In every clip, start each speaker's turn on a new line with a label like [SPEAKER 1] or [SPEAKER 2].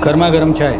[SPEAKER 1] गर्मा गर्म चाय।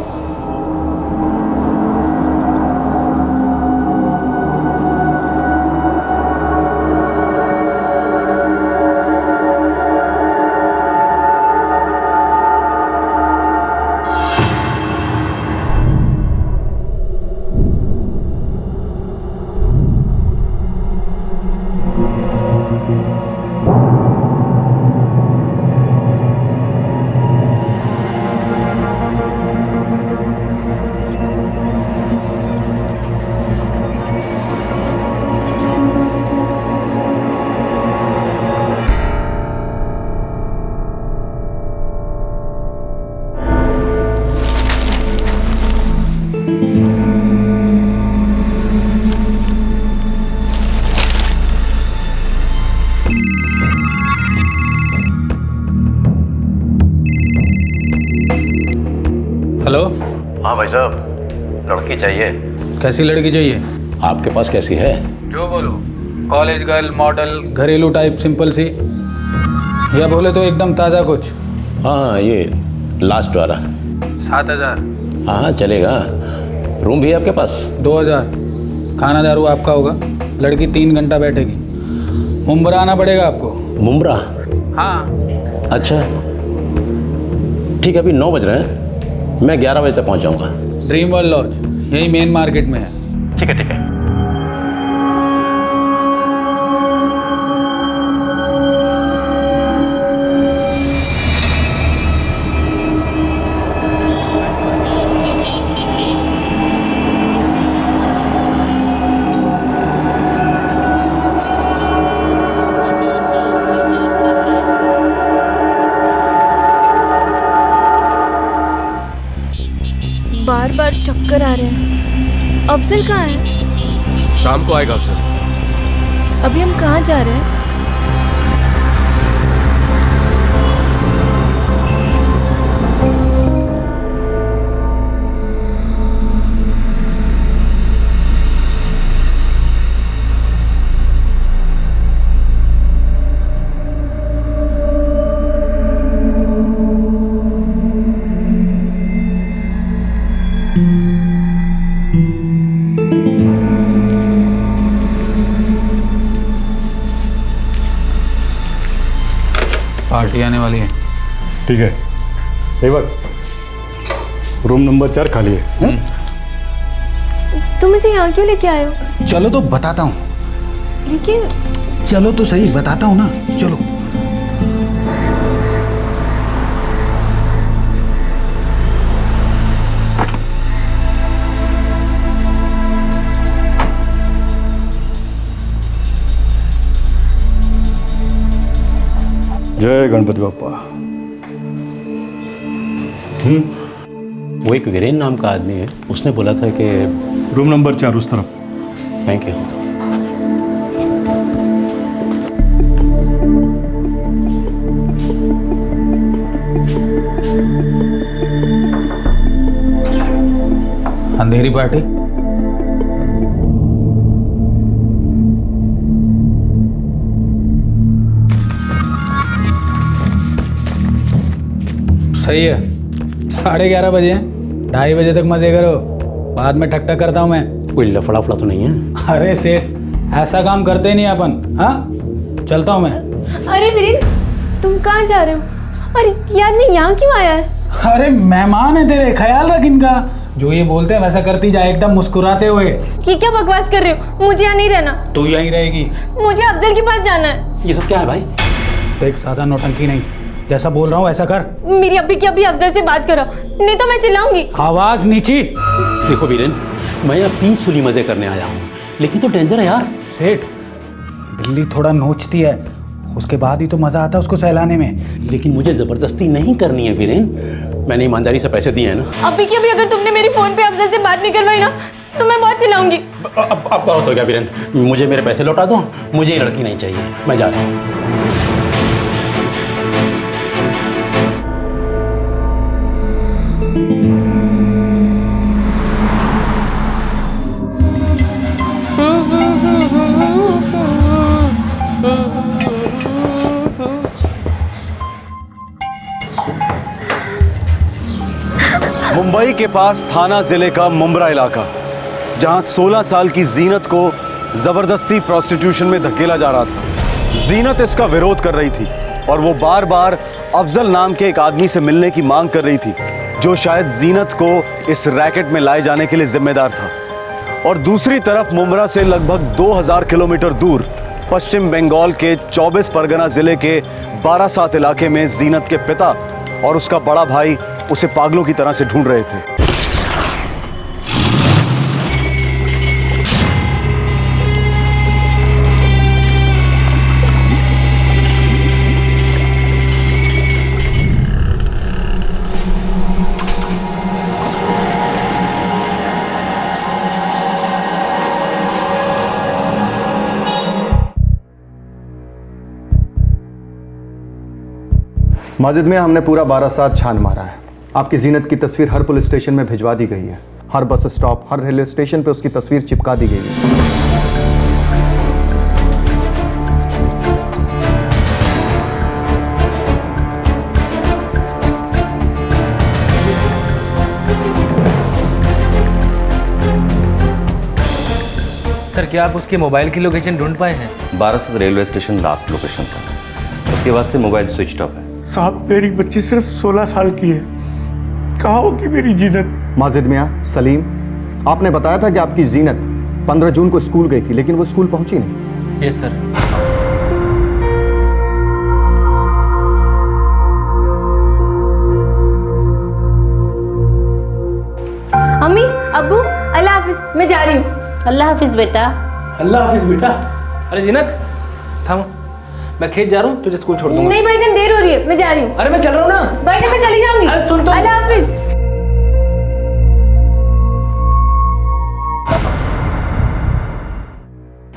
[SPEAKER 1] हेलो।
[SPEAKER 2] हाँ भाई साहब, लड़की चाहिए।
[SPEAKER 1] कैसी लड़की चाहिए?
[SPEAKER 2] आपके पास कैसी है?
[SPEAKER 1] जो बोलो। कॉलेज गर्ल, मॉडल, घरेलू टाइप, सिंपल सी, या बोले तो एकदम ताज़ा कुछ?
[SPEAKER 2] हाँ, ये लास्ट वाला।
[SPEAKER 1] 7,000।
[SPEAKER 2] हाँ चलेगा। रूम भी है आपके पास?
[SPEAKER 1] 2,000। खाना दारू आपका होगा। लड़की 3 घंटा बैठेगी। मुंब्रा आना पड़ेगा आपको।
[SPEAKER 2] मुंब्रा?
[SPEAKER 1] हाँ।
[SPEAKER 2] अच्छा ठीक है, अभी 9 बज रहे हैं, मैं 11 बजे तक पहुंच जाऊंगा।
[SPEAKER 1] ड्रीम वर्ल्ड लॉज यही मेन मार्केट में है।
[SPEAKER 2] ठीक है ठीक है।
[SPEAKER 3] बार बार चक्कर आ रहे हैं। अफजल कहाँ है?
[SPEAKER 4] शाम को आएगा अफजल।
[SPEAKER 3] अभी हम कहाँ जा रहे हैं?
[SPEAKER 1] पार्टी आने वाली है।
[SPEAKER 5] ठीक है। एक बार रूम नंबर 4 खाली है।
[SPEAKER 3] तुम मुझे यहाँ क्यों लेके आए हो?
[SPEAKER 1] चलो तो बताता हूँ।
[SPEAKER 3] लेकिन
[SPEAKER 1] चलो तो सही, बताता हूँ ना, चलो।
[SPEAKER 5] जय गणपति बाप्पा।
[SPEAKER 2] वो एक वीरेन नाम का आदमी है, उसने बोला था कि
[SPEAKER 5] रूम नंबर 4 उस तरफ।
[SPEAKER 2] Thank you.
[SPEAKER 1] Andheri party. सही है। 11:30 बजे हैं, 2:30 बजे तक मजे करो, बाद में ठक ठक करता हूँ मैं।
[SPEAKER 2] कोई लफड़ा फड़ा तो नहीं है?
[SPEAKER 1] अरे सेठ, ऐसा काम करते नहीं अपन। हाँ, चलता हूँ मैं।
[SPEAKER 3] अरे वीरेन, तुम कहाँ जा रहे हो? अरे यार, मैं यहाँ क्यों आया है?
[SPEAKER 1] अरे मेहमान है तेरे, ख्याल रख इनका। जो ये बोलते हैं वैसा करती जाए, एकदम मुस्कुराते हुए।
[SPEAKER 3] ये क्या बकवास कर रहे हो? मुझे यहाँ नहीं रहना।
[SPEAKER 1] तू यहीं रहेगी।
[SPEAKER 3] मुझे अफजल के पास जाना है।
[SPEAKER 2] ये सब क्या है भाई?
[SPEAKER 1] देख, सादा नौटंकी नहीं, जैसा बोल रहा हूँ वैसा कर।
[SPEAKER 3] मेरी अभी की अभी अफजल से बात करो, नहीं तो मैं चिल्लाऊंगी।
[SPEAKER 1] आवाज नीची।
[SPEAKER 2] देखो वीरेन, मैं यहाँ पीसफुली मजे करने आया हूँ, लेकिन तो डेंजर है यार।
[SPEAKER 1] सेठ, बिल्ली थोड़ा नोचती है, उसके बाद ही तो मजा आता है उसको सहलाने में।
[SPEAKER 2] लेकिन मुझे जबरदस्ती नहीं करनी है वीरेन, मैंने ईमानदारी से पैसे दिए हैं ना।
[SPEAKER 3] अभी की अभी अगर तुमने मेरी फोन पे अफजल से बात नहीं करवाई ना, तो मैं बहुत चिल्लाऊंगी।
[SPEAKER 2] अब बहुत हो गया वीरेन, मुझे मेरे पैसे लौटा दो, मुझे ये लड़की नहीं चाहिए, मैं जा रहा हूँ।
[SPEAKER 4] मुंबई के पास थाना जिले का मुंब्रा इलाका, जहां 16 साल की जीनत को जबरदस्ती प्रोस्टिट्यूशन में धकेला जा रहा था। जीनत इसका विरोध कर रही थी और वो बार बार अफजल नाम के एक आदमी से मिलने की मांग कर रही थी, जो शायद जीनत को इस रैकेट में लाए जाने के लिए जिम्मेदार था। और दूसरी तरफ मुंब्रा से लगभग 2000 किलोमीटर दूर पश्चिम बंगाल के 24 परगना जिले के बारासात इलाके में जीनत के पिता और उसका बड़ा भाई उसे पागलों की तरह से ढूंढ रहे थे।
[SPEAKER 6] माजिद में हमने पूरा बारासात छान मारा है। आपकी जीनत की तस्वीर हर पुलिस स्टेशन में भिजवा दी गई है। हर बस स्टॉप, हर रेलवे स्टेशन पे उसकी तस्वीर चिपका दी गई है।
[SPEAKER 7] सर, क्या आप उसके मोबाइल की लोकेशन ढूंढ पाए हैं?
[SPEAKER 2] Barasat railway station last location था। उसके बाद से मोबाइल स्विच ऑफ है।
[SPEAKER 5] साहब, मेरी बच्ची सिर्फ 16 साल की है, कहाँ होगी मेरी जीनत?
[SPEAKER 6] माजिद मियाँ, सलीम, आपने बताया था कि आपकी जीनत 15 जून को स्कूल गई थी, लेकिन वो स्कूल पहुंची नहीं।
[SPEAKER 7] Yes sir.
[SPEAKER 3] अम्मी, अब्बू, अल्लाह हाफिज, मैं जा रही हूँ।
[SPEAKER 8] अल्लाह हाफिज बेटा।
[SPEAKER 7] अल्लाह हाफिज बेटा। अरे जीनत, थम, मैं खेत जा रहा हूँ, तुझे स्कूल छोड़ दूंगा।
[SPEAKER 3] नहीं भाईजान, देर हो रही है, मैं जा रही हूँ।
[SPEAKER 7] अरे मैं चल रहा हूँ ना
[SPEAKER 3] भाईजान, मैं चली जाऊंगी।
[SPEAKER 7] अरे सुन तो।
[SPEAKER 3] अल्लाह हाफिज।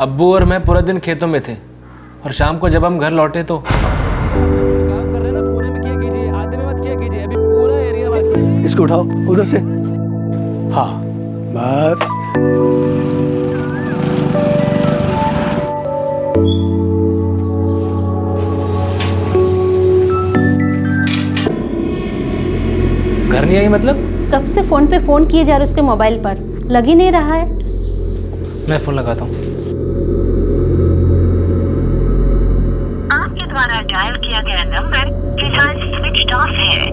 [SPEAKER 7] अब्बू और मैं पूरा दिन खेतों में थे और शाम को जब हम घर लौटे तो काम कर रहे हैं ना, पूरे में किया कीजिए, आधे में मत किया कीजिए, अभी पूरा एरिया बाकी है।
[SPEAKER 5] इसको उठाओ उधर से। हाँ, बस।
[SPEAKER 7] घर नहीं आई मतलब?
[SPEAKER 8] कब से फोन पे फोन किए जा रहे उसके मोबाइल पर, लग ही नहीं रहा है।
[SPEAKER 7] मैं फोन लगाता हूँ।
[SPEAKER 9] आपके द्वारा डायल किया गया नंबर फिलहाल स्विच ऑफ है।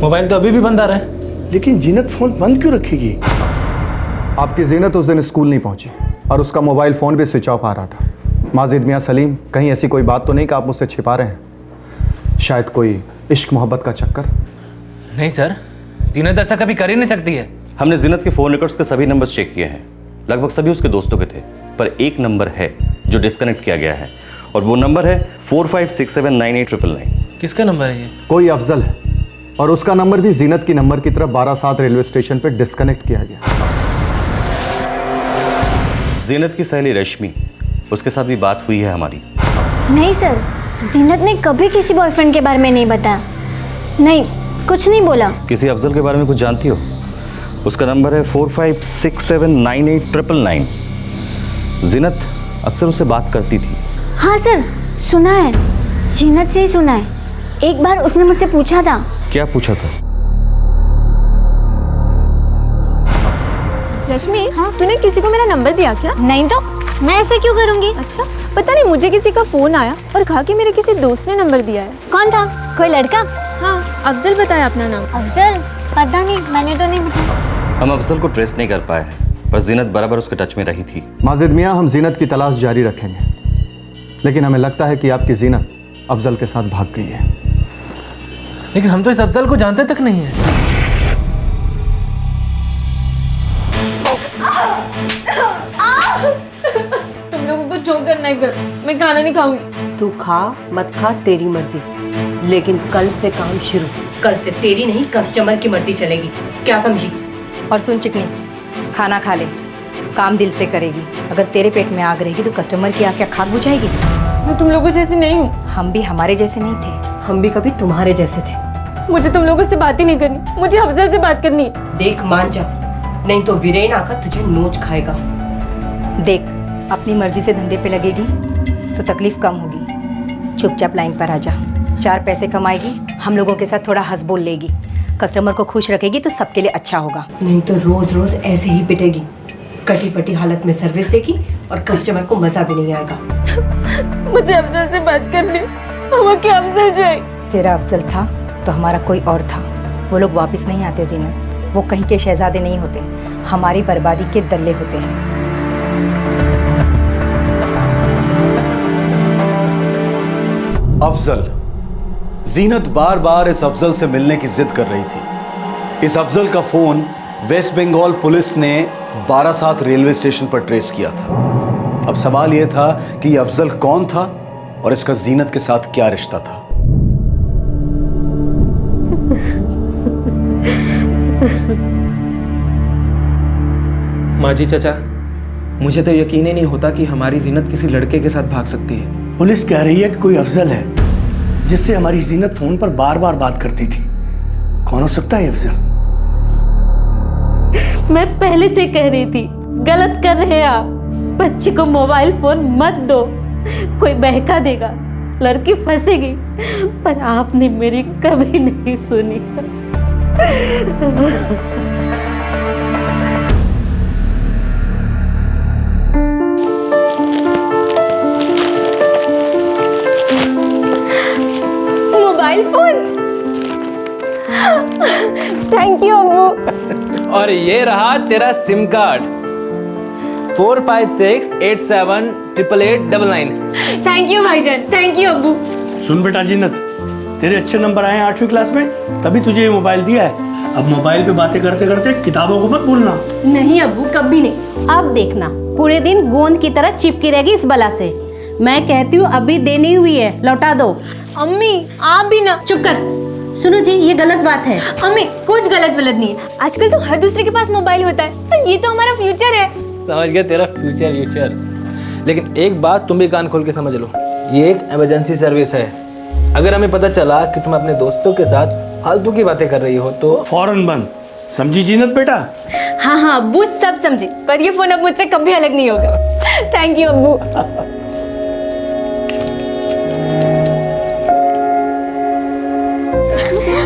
[SPEAKER 7] मोबाइल तो अभी भी बंद आ रहा है।
[SPEAKER 5] लेकिन जीनत फोन बंद क्यों रखेगी?
[SPEAKER 6] आपकी जीनत उस दिन स्कूल नहीं पहुंची और उसका मोबाइल फ़ोन भी स्विच ऑफ आ रहा था। माजिद मियाँ, सलीम, कहीं ऐसी कोई बात तो नहीं कि आप मुझसे छिपा रहे हैं? शायद कोई इश्क मोहब्बत का चक्कर?
[SPEAKER 7] नहीं सर, जीनत ऐसा कभी कर ही नहीं सकती है।
[SPEAKER 2] हमने जीनत के फ़ोन रिकॉर्ड्स के सभी नंबर्स चेक किए हैं। लगभग सभी उसके दोस्तों के थे, पर एक नंबर है जो डिस्कनेक्ट किया गया है और वो नंबर है 45679899।
[SPEAKER 7] किसका नंबर है ये?
[SPEAKER 6] कोई अफजल है और उसका नंबर भी जीनत की नंबर की तरफ बारासात रेलवे स्टेशन पर डिस्कनेक्ट किया गया।
[SPEAKER 2] जीनत की सहेली रश्मि, उसके साथ भी बात हुई है हमारी।
[SPEAKER 10] नहीं सर, जीनत ने कभी किसी बॉयफ्रेंड के बारे में नहीं बताया। नहीं, कुछ नहीं बोला।
[SPEAKER 2] किसी अफजल के बारे में कुछ जानती हो? उसका नंबर है 45679899। जीनत अक्सर उससे बात करती थी।
[SPEAKER 10] हाँ सर, सुना है, जीनत से ही सुना है। एक बार उसने मुझसे पूछा था।
[SPEAKER 2] क्या पूछा था?
[SPEAKER 3] रश्मि, हाँ? तूने किसी को मेरा नंबर दिया क्या?
[SPEAKER 10] नहीं तो मैं ऐसे क्यों करूँगी?
[SPEAKER 3] अच्छा, पता नहीं, मुझे किसी का फोन आया और कहा कि मेरे किसी दोस्त ने नंबर दिया है।
[SPEAKER 10] कौन था? कोई लड़का?
[SPEAKER 3] हाँ, अफजल बताया अपना नाम।
[SPEAKER 10] अफजल? पता नहीं, मैंने तो नहीं बताया।
[SPEAKER 2] हम अफजल को ट्रेस नहीं कर पाए हैं, पर जीनत बराबर उसके टच में रही थी।
[SPEAKER 6] माजिद मियाँ, हम जीनत की तलाश जारी रखेंगे, लेकिन हमें लगता है कि आपकी जीनत अफजल के साथ भाग गई है।
[SPEAKER 7] लेकिन हम तो इस अफजल को जानते तक नहीं है।
[SPEAKER 3] तुम लोगों को जो करना है करो, मैं खाना नहीं खाऊंगी।
[SPEAKER 8] तू खा मत खा तेरी मर्जी, लेकिन कल से काम शुरू। कल से तेरी नहीं कस्टमर की मर्जी चलेगी, क्या समझी?
[SPEAKER 11] और सुन चिकनी, खाना खा ले, काम दिल से करेगी। अगर तेरे पेट में आग रहेगी तो कस्टमर की आग क्या खाक बुझाएगी?
[SPEAKER 3] मैं तुम लोगों जैसी नहीं हूँ।
[SPEAKER 11] हम भी हमारे जैसे नहीं थे।
[SPEAKER 8] हम भी कभी तुम्हारे जैसे थे।
[SPEAKER 3] मुझे तुम लोगों से बात ही नहीं करनी, मुझे अफजल से बात करनी है।
[SPEAKER 8] देख मान जा, नहीं तो वीरेन आकर तुझे नोच खाएगा।
[SPEAKER 11] देख, अपनी मर्जी से धंधे पे लगेगी तो तकलीफ कम होगी। चुपचाप लाइन पर आ जा, 4 पैसे कमाएगी, हम लोगों के साथ थोड़ा हंस बोल लेगी। कस्टमर को खुश रखेगी तो सबके लिए अच्छा होगा।
[SPEAKER 8] नहीं तो रोज रोज ऐसे ही पिटेगी, कटी पटी हालत में सर्विस देगी और कस्टमर को मजा भी नहीं आएगा।
[SPEAKER 3] मुझे अफजल से बात कर ली, हम क्या अफजल जाए?
[SPEAKER 11] तेरा अफजल था तो हमारा कोई और था। वो लोग वापस नहीं आते जीनत, वो कहीं के शहजादे नहीं होते, हमारी बर्बादी के दल्ले होते हैं।
[SPEAKER 4] अफजल, जीनत बार बार इस अफजल से मिलने की जिद कर रही थी। इस अफजल का फोन वेस्ट बंगाल पुलिस ने 12/7 रेलवे स्टेशन पर ट्रेस किया था। अब सवाल यह था कि यह अफजल कौन था और इसका जीनत के साथ क्या रिश्ता था।
[SPEAKER 7] माजी चाचा, मुझे तो यकीन ही नहीं होता कि हमारी जीनत किसी लड़के के साथ भाग सकती है।
[SPEAKER 12] पुलिस कह रही है कि कोई अफजल है जिससे हमारी जीनत फोन पर बार बार बात करती थी। कौन हो सकता है अफजल?
[SPEAKER 3] मैं पहले से कह रही थी, गलत कर रहे हैं आप। बच्चे को मोबाइल फोन मत दो, कोई बहका देगा, लड़की फंसेगी। पर आपने मेरी कभी नहीं सुनी। मोबाइल फोन, थैंक यू अम्मू।
[SPEAKER 7] और ये रहा तेरा सिम कार्ड 4568788899।
[SPEAKER 3] थैंक यू भाईजान, थैंक यू अब्बू।
[SPEAKER 12] सुन बेटा जीनत, तेरे अच्छे नंबर आए 8वीं क्लास में, तभी तुझे ये मोबाइल दिया है। अब मोबाइल पे बातें करते करते किताबों को मत भूलना।
[SPEAKER 3] नहीं अब्बू, कभी नहीं।
[SPEAKER 13] अब देखना पूरे दिन गोंद की तरह चिपकी रहेगी इस बला से। मैं कहती हूँ अभी देनी हुई है, लौटा दो।
[SPEAKER 3] अम्मी आप भी ना।
[SPEAKER 13] चुप कर। सुनो जी, ये गलत बात है।
[SPEAKER 3] अम्मी कुछ गलत नहीं है। आजकल तो हर दूसरे के पास मोबाइल होता है, पर ये तो हमारा फ्यूचर है।
[SPEAKER 7] समझ गया तेरा फ्यूचर। लेकिन एक बात तुम भी कान खोल के समझ लो, ये एक इमरजेंसी सर्विस है। अगर हमें पता चला कि तुम अपने दोस्तों के साथ फालतू की बातें कर रही हो तो
[SPEAKER 12] फौरन बंद। समझी जीनत बेटा?
[SPEAKER 3] हाँ हाँ अब्बू, सब समझे, पर ये फोन अब मुझसे कभी अलग नहीं होगा। थैंक यू अब्बू।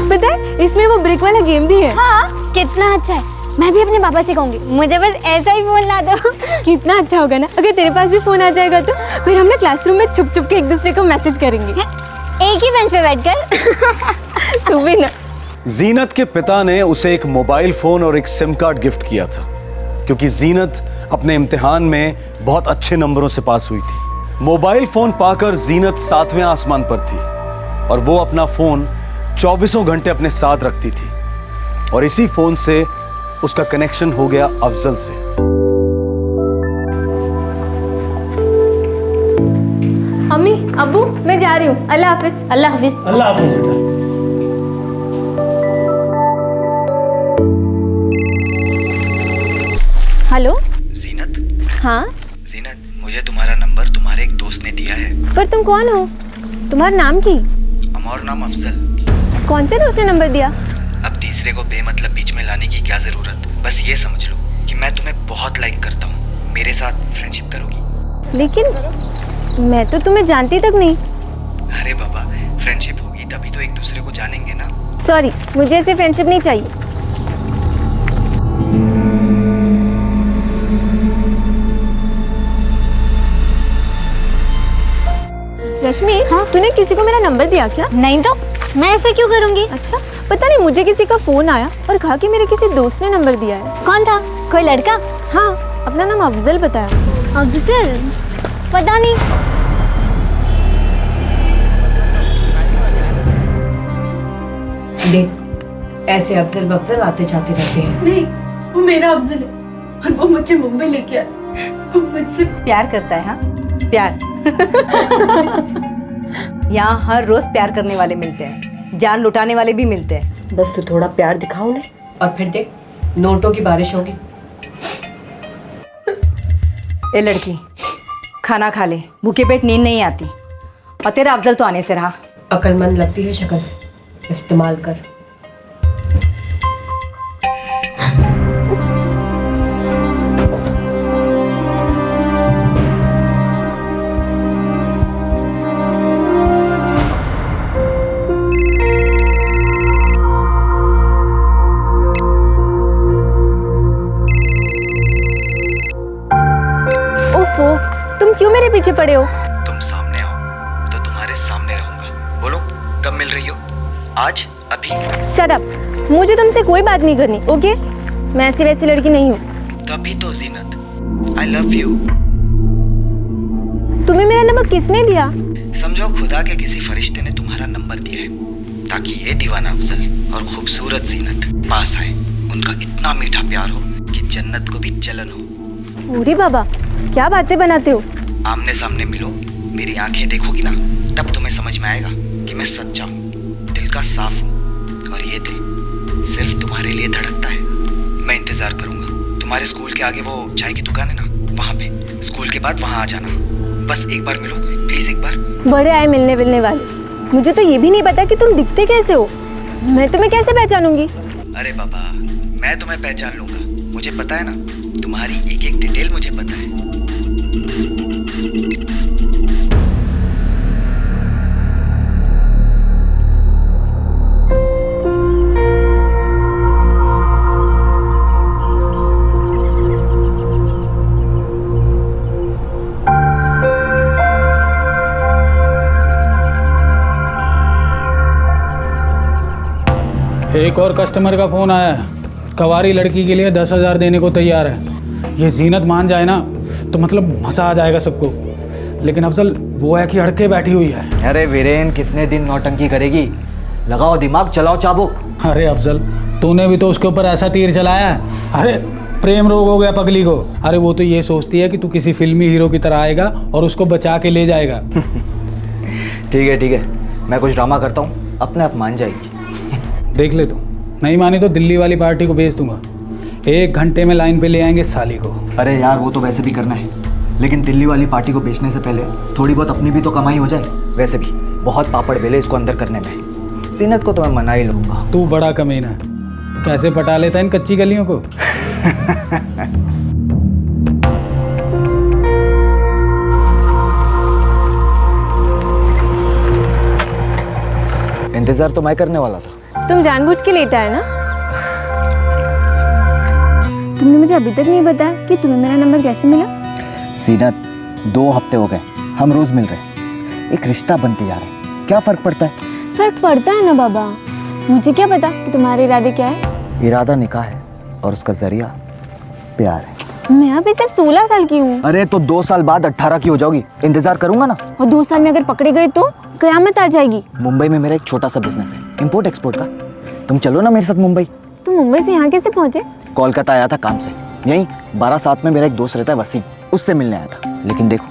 [SPEAKER 3] पता है इसमें वो ब्रिक वाला गेम भी है।
[SPEAKER 10] हाँ, कितना अच्छा है। मैं भी अपने पापा से कहूंगी, मुझे बस ऐसा ही फोन ला दो।
[SPEAKER 3] कितना अच्छा होगा ना अगर तेरे पास भी फोन आ जाएगा तो। फिर हम ना क्लासरूम में छुप छुप के एक दूसरे को मैसेज करेंगे,
[SPEAKER 10] एक ही बेंच पे बैठकर।
[SPEAKER 3] तू भी ना।
[SPEAKER 4] जीनत के पिता ने उसे एक मोबाइल फोन और एक सिम कार्ड गिफ्ट किया था, क्योंकि जीनत अपने इम्तिहान में बहुत अच्छे नंबरों से पास हुई थी। मोबाइल फोन पाकर जीनत 7वें आसमान पर थी और वो अपना फोन 24 घंटे अपने साथ रखती थी। और इसी फोन से उसका कनेक्शन हो गया अफजल से।
[SPEAKER 3] अम्मी अब्बू, मैं जा रही हूँ। अल्लाह हाफिज।
[SPEAKER 13] अल्लाह हाफिज।
[SPEAKER 12] अल्लाह हाफिज बेटा।
[SPEAKER 3] हेलो
[SPEAKER 14] जीनत।
[SPEAKER 3] हाँ
[SPEAKER 14] जीनत, मुझे तुम्हारा नंबर तुम्हारे एक दोस्त ने दिया है।
[SPEAKER 3] पर तुम कौन हो? तुम्हारा नाम की?
[SPEAKER 14] हमारा नाम अफजल।
[SPEAKER 3] कौन से दोस्त ने नंबर दिया?
[SPEAKER 14] अब तीसरे को बेमतलब बीच में लाने की क्या जरूरत। बस ये समझ लो कि मैं तुम्हें बहुत लाइक करता हूँ। मेरे साथ फ्रेंडशिप करोगी?
[SPEAKER 3] लेकिन मैं तो तुम्हें जानती तक नहीं।
[SPEAKER 14] अरे बाबा, फ्रेंडशिप होगी तभी तो एक दूसरे को जानेंगे ना।
[SPEAKER 3] सॉरी, मुझे ऐसे फ्रेंडशिप नहीं चाहिए। रश्मि, हाँ? तूने किसी को मेरा नंबर दिया क्या?
[SPEAKER 10] नहीं तो मैं ऐसा क्यों करूंगी?
[SPEAKER 3] अच्छा, पता नहीं, मुझे किसी का फोन आया और कहा कि मेरे किसी दोस्त ने नंबर दिया है।
[SPEAKER 10] कौन था? कोई लड़का?
[SPEAKER 3] हाँ, अपना नाम अफजल बताया।
[SPEAKER 10] अफजल? पता नहीं।
[SPEAKER 8] देख, ऐसे अफजल बफजल आते जाते रहते हैं।
[SPEAKER 3] नहीं, वो मेरा अफजल है और वो मुझे मुंबई लेके आया। वो मुझसे
[SPEAKER 11] प्यार करता है। हाँ, प्यार। यहाँ हर रोज प्यार करने वाले मिलते हैं, जान लुटाने वाले भी मिलते हैं।
[SPEAKER 8] बस तू थोड़ा प्यार दिखाओ उन्हें और फिर देख, नोटों की बारिश होगी।
[SPEAKER 11] ए लड़की, खाना खा ले, भूखे पेट नींद नहीं आती। और तेरा अफजल तो आने से रहा।
[SPEAKER 8] अक्लमंद लगती है शक्ल से, इस्तेमाल कर।
[SPEAKER 15] तुम क्यों मेरे पीछे पड़े हो?
[SPEAKER 14] तुम सामने आओ तो तुम्हारे सामने रहूंगा। बोलो कब मिल रही हो? आज? अभी?
[SPEAKER 15] शट अप, मुझे तुमसे कोई बात नहीं करनी, ओके? मैं ऐसी वैसी लड़की नहीं हूँ।
[SPEAKER 14] तभी तो जीनत, आई लव यू।
[SPEAKER 15] तुम्हें मेरा नंबर किसने दिया?
[SPEAKER 14] समझो खुदा के किसी फरिश्ते ने तुम्हारा नंबर दिया है ताकि ये दीवाना अफजल और खूबसूरत जीनत पास आए, उनका इतना मीठा प्यार हो कि जन्नत को भी जलन हो।
[SPEAKER 15] ओरे बाबा, क्या बातें बनाते हो?
[SPEAKER 14] आमने सामने मिलो, मेरी आंखें देखोगी ना, तब तुम्हें समझ में आएगा कि मैं सच्चा हूँ, दिल का साफ हूँ, और ये दिल सिर्फ तुम्हारे लिए धड़कता है। मैं इंतजार करूंगा। तुम्हारे स्कूल के आगे वो चाय की दुकान है ना, वहाँ पे। स्कूल के बाद वहाँ आ जाना। बस एक बार मिलो प्लीज, एक बार।
[SPEAKER 15] बड़े आए मिलने विलने वाले। मुझे तो ये भी नहीं पता कि तुम दिखते कैसे हो। मैं तुम्हें कैसे पहचानूंगी?
[SPEAKER 14] अरे बाबा, मैं तुम्हें पहचान लूंगा। मुझे पता है ना, तुम्हारी एक एक डिटेल मुझे पता है।
[SPEAKER 1] एक और कस्टमर का फ़ोन आया है। कवारी लड़की के लिए 10,000 देने को तैयार है। ये जीनत मान जाए ना तो मतलब मज़ा आ जाएगा सबको। लेकिन अफजल वो है कि अड़के बैठी हुई है।
[SPEAKER 16] अरे वीरेन, कितने दिन नौटंकी करेगी? लगाओ दिमाग, चलाओ चाबुक।
[SPEAKER 1] अरे अफजल, तूने भी तो उसके ऊपर ऐसा तीर चलाया है। अरे प्रेम रोग हो गया पगली को। अरे वो तो ये सोचती है कि तू किसी फिल्मी हीरो की तरह आएगा और उसको बचा के ले जाएगा।
[SPEAKER 16] ठीक है, मैं कुछ ड्रामा करता हूँ, अपने आप मान जाएगी।
[SPEAKER 1] देख ले, तू नहीं मानी तो दिल्ली वाली पार्टी को भेज दूंगा। 1 घंटे में लाइन पे ले आएंगे साली को।
[SPEAKER 16] अरे यार, वो तो वैसे भी करना है, लेकिन दिल्ली वाली पार्टी को बेचने से पहले थोड़ी बहुत अपनी भी तो कमाई हो जाए। वैसे भी बहुत पापड़ बेले इसको अंदर करने में। जीनत को तो मैं मना ही लूँगा।
[SPEAKER 1] तू बड़ा कमीना है, कैसे पटा लेता है इन कच्ची गलियों को।
[SPEAKER 16] इंतजार तो मैं करने वाला था।
[SPEAKER 15] तुम जानबूझ के लेटा है ना? तुमने मुझे अभी तक नहीं बताया कि तुम्हें मेरा नंबर कैसे मिला?
[SPEAKER 16] जीनत, 2 हफ्ते हो गए, हम रोज मिल रहे हैं, एक रिश्ता बनते जा रहा है। क्या फर्क पड़ता है?
[SPEAKER 15] फर्क पड़ता है ना बाबा। मुझे क्या पता कि तुम्हारे इरादे क्या है।
[SPEAKER 16] इरादा निकाह है और उसका जरिया प्यार है।
[SPEAKER 15] मैं अभी सिर्फ 16 साल की हूँ।
[SPEAKER 16] अरे तो 2 साल बाद 18 की हो जाओगी। इंतजार करूंगा ना।
[SPEAKER 15] और 2 साल में अगर पकड़े गए तो कयामत आ जाएगी।
[SPEAKER 16] मुंबई में मेरा एक छोटा सा बिजनेस है, इंपोर्ट एक्सपोर्ट का। तुम चलो ना मेरे साथ मुंबई।
[SPEAKER 15] तुम मुंबई से यहाँ कैसे पहुँचे?
[SPEAKER 16] कोलकाता आया था काम से। यहीं 12/7 में मेरा एक दोस्त रहता है वसीम, उससे मिलने आया था। लेकिन देखो,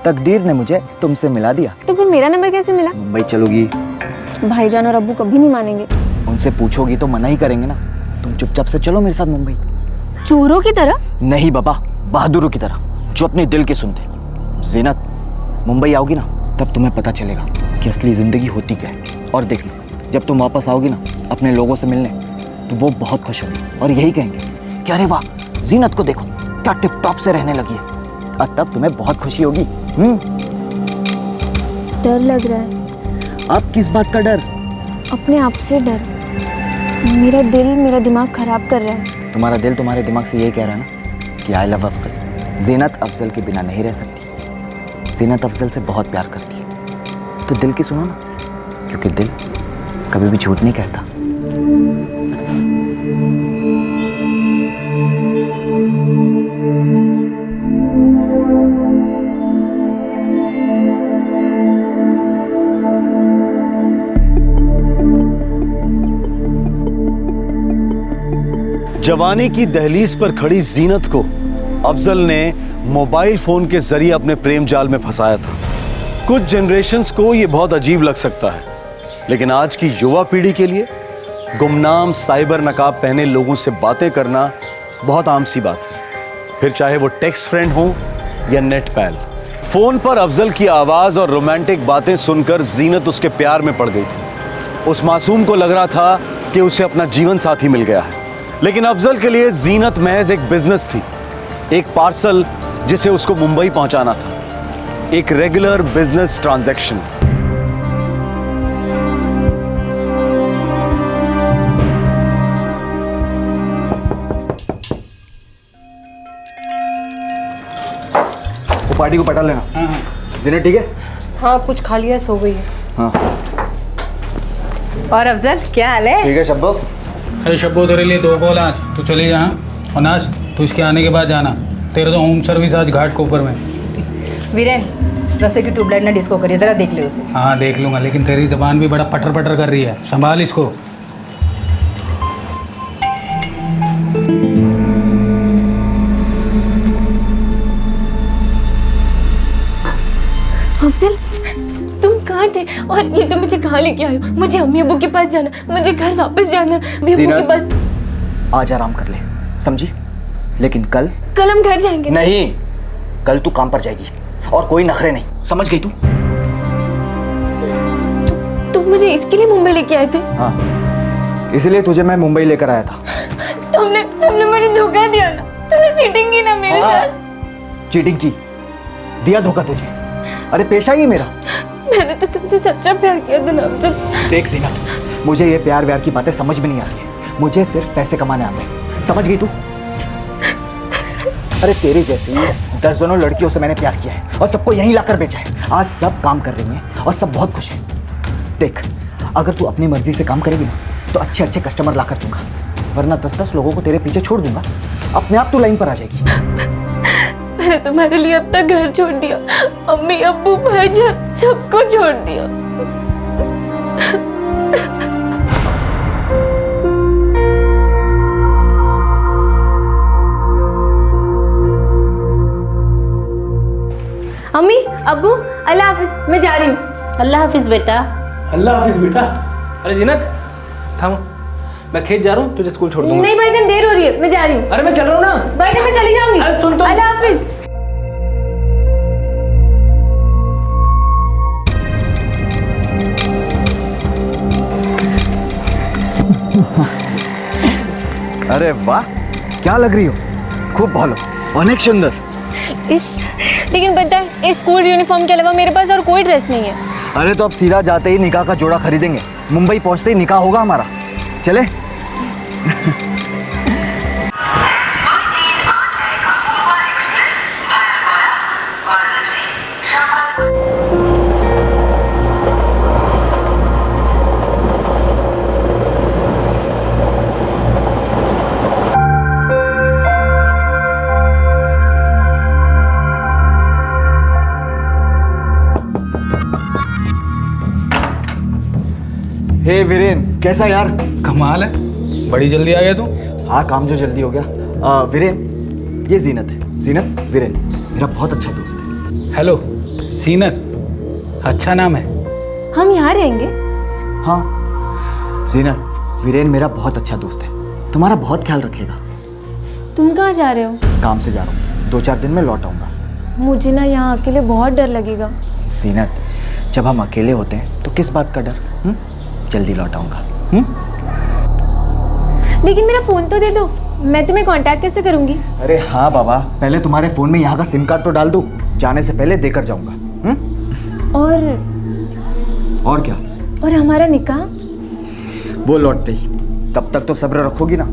[SPEAKER 16] तकदीर ने मुझे तुमसे मिला दिया।
[SPEAKER 15] तो फिर मेरा नंबर कैसे मिला?
[SPEAKER 16] मुंबई चलोगी?
[SPEAKER 15] भाईजान और अब्बू कभी नहीं मानेंगे।
[SPEAKER 16] उनसे पूछोगी तो मना ही करेंगे ना। तुम चुपचाप से चलो मेरे साथ मुंबई।
[SPEAKER 15] चोरों की तरह?
[SPEAKER 16] नहीं बाबा, बहादुरों की तरह, जो अपने दिल की सुनते। जीनत, मुंबई आओगी ना तब तुम्हें पता चलेगा कि असली जिंदगी होती क्या है। और देखना, जब तुम वापस आओगी ना अपने लोगों से मिलने, तो वो बहुत खुश होंगे और यही कहेंगे कि अरे वाह, जीनत को देखो क्या टिप टॉप से रहने लगी है। और तब तुम्हें बहुत खुशी होगी।
[SPEAKER 15] डर लग रहा है।
[SPEAKER 16] अब किस बात का डर?
[SPEAKER 15] अपने आप से डर। मेरा दिल मेरा दिमाग खराब कर रहा है।
[SPEAKER 16] तुम्हारा दिल तुम्हारे दिमाग से यही कह रहा है ना कि आई लव अफजल। जीनत अफजल के बिना नहीं रह सकती। जीनत अफजल से बहुत प्यार करती है। तो दिल की सुनो ना, क्योंकि दिल कभी भी झूठ नहीं कहता।
[SPEAKER 4] जवानी की दहलीज पर खड़ी जीनत को अफजल ने मोबाइल फोन के जरिए अपने प्रेम जाल में फंसाया था। कुछ जनरेशन्स को यह बहुत अजीब लग सकता है, लेकिन आज की युवा पीढ़ी के लिए गुमनाम साइबर नकाब पहने लोगों से बातें करना बहुत आम सी बात है, फिर चाहे वो टेक्स्ट फ्रेंड हो या नेट पैल। फोन पर अफजल की आवाज और रोमांटिक बातें सुनकर जीनत उसके प्यार में पड़ गई थी। उस मासूम को लग रहा था कि उसे अपना जीवन साथी मिल गया है, लेकिन अफजल के लिए जीनत महज एक बिजनेस थी, एक पार्सल जिसे उसको मुंबई पहुंचाना था, एक रेगुलर बिजनेस ट्रांजैक्शन।
[SPEAKER 16] पार्टी को पटा लेना।
[SPEAKER 1] हाँ
[SPEAKER 16] जीनत ठीक है?
[SPEAKER 11] हाँ कुछ खा लिया, सो गई है।
[SPEAKER 16] हाँ
[SPEAKER 11] और अफजल क्या हाल है?
[SPEAKER 16] ठीक है शब्बो।
[SPEAKER 1] अरे शब्बो तेरे लिए 2 कॉल आज, तू चली जा। और नाज तू इसके आने के बाद जाना, तेरे तो होम सर्विस आज घाट कोपर में।
[SPEAKER 11] वीरेन रसोई की ट्यूबलाइट ना डिस्को करिए, जरा देख ले उसे।
[SPEAKER 1] हाँ देख लूँगा, लेकिन तेरी जबान भी बड़ा पटर पटर कर रही है, संभाल इसको।
[SPEAKER 15] अफजल तुम कहाँ थे और ये तुम मुझे कहाँ लेके आए हो? मुझे अम्मी अब्बू के पास जाना, मुझे घर वापस जाना, अम्मी अब्बू के पास।
[SPEAKER 16] आज आराम कर ले, समझी? लेकिन कल
[SPEAKER 15] हम घर जाएंगे।
[SPEAKER 16] नहीं, कल तू काम पर जाएगी और कोई नखरे नहीं, समझ गई तू?
[SPEAKER 15] तुम मुझे इसके लिए मुंबई लेके आए थे?
[SPEAKER 16] हाँ, इसलिए तुझे मैं मुंबई लेकर आया था।
[SPEAKER 15] तुमने मुझे धोखा दिया ना, तुमने चीटिंग की ना मेरे साथ।
[SPEAKER 16] चीटिंग की, दिया धोखा तुझे। अरे पेशा ही मेरा।
[SPEAKER 15] मैंने तो तुमसे सच्चा प्यार किया था ना अफजल।
[SPEAKER 16] देख जीनत, मुझे ये प्यार व्यार की बातें समझ में नहीं आती है, मुझे सिर्फ पैसे कमाने आते हैं, समझ गई तू? अरे तेरी जैसी दर्जनों लड़कियों से मैंने प्यार किया है और सबको यहीं लाकर बेचा है। आज सब काम कर रही हैं और सब बहुत खुश हैं। देख, अगर तू अपनी मर्जी से काम करेगी ना तो अच्छे अच्छे कस्टमर ला कर दूंगा, वरना 10-10 लोगों को तेरे पीछे छोड़ दूंगा, अपने आप तू लाइन पर आ जाएगी।
[SPEAKER 15] मैंने तुम्हारे लिए अपना घर छोड़ दिया, अम्मी अब्बू भाईजान सबको छोड़ दिया। अम्मी अब्बू अल्लाह हाफिज, मैं जा रही हूँ।
[SPEAKER 3] अल्लाह हाफिज बेटा।
[SPEAKER 12] अल्लाह हाफिज बेटा।
[SPEAKER 7] अरे जीनत थामो, मैं खेत जा रहा हूँ, तुझे स्कूल छोड़ दूंगा।
[SPEAKER 15] नहीं भाईजान देर हो रही है, मैं जा रही हूँ।
[SPEAKER 7] अरे मैं चल रहा हूँ ना।
[SPEAKER 15] भाईजान मैं चली जाऊंगी।
[SPEAKER 7] अरे सुन तो।
[SPEAKER 15] अल्लाह हाफिज।
[SPEAKER 16] अरे वाह, क्या लग रही हो, खूब भालो, अनेक सुंदर।
[SPEAKER 15] लेकिन पता है इस स्कूल यूनिफॉर्म के अलावा मेरे पास और कोई ड्रेस नहीं है।
[SPEAKER 16] अरे तो अब सीधा जाते ही निकाह का जोड़ा खरीदेंगे, मुंबई पहुंचते ही निकाह होगा हमारा, चले? हे वीरेन, कैसा यार?
[SPEAKER 1] कमाल है, बड़ी जल्दी आ गया तू।
[SPEAKER 16] हाँ, काम जो जल्दी हो गया। वीरेन, ये जीनत है। जीनत, वीरेन मेरा बहुत अच्छा दोस्त है।
[SPEAKER 1] हेलो जीनत, अच्छा नाम है।
[SPEAKER 15] हम यहाँ रहेंगे?
[SPEAKER 16] हाँ जीनत, वीरेन मेरा बहुत अच्छा दोस्त है, तुम्हारा बहुत ख्याल रखेगा।
[SPEAKER 15] तुम कहाँ जा रहे हो?
[SPEAKER 16] काम से जा रहा हूँ, 2-4 दिन में लौट आऊँगा।
[SPEAKER 15] मुझे ना यहाँ अकेले बहुत डर लगेगा।
[SPEAKER 16] जीनत, जब हम अकेले होते हैं तो किस बात का डर? जल्दी लौट आऊँगा।
[SPEAKER 15] लेकिन मेरा फोन तो दे दो, मैं तुम्हें कांटेक्ट कैसे करूँगी?
[SPEAKER 16] अरे हाँ बाबा, पहले तुम्हारे फोन में यहाँ का सिम कार्ड तो डाल दूँ, जाने से पहले देकर जाऊँगा। और क्या?
[SPEAKER 15] और हमारा निकाह?
[SPEAKER 16] वो लौटते ही, तब तक तो सब्र रखोगी ना?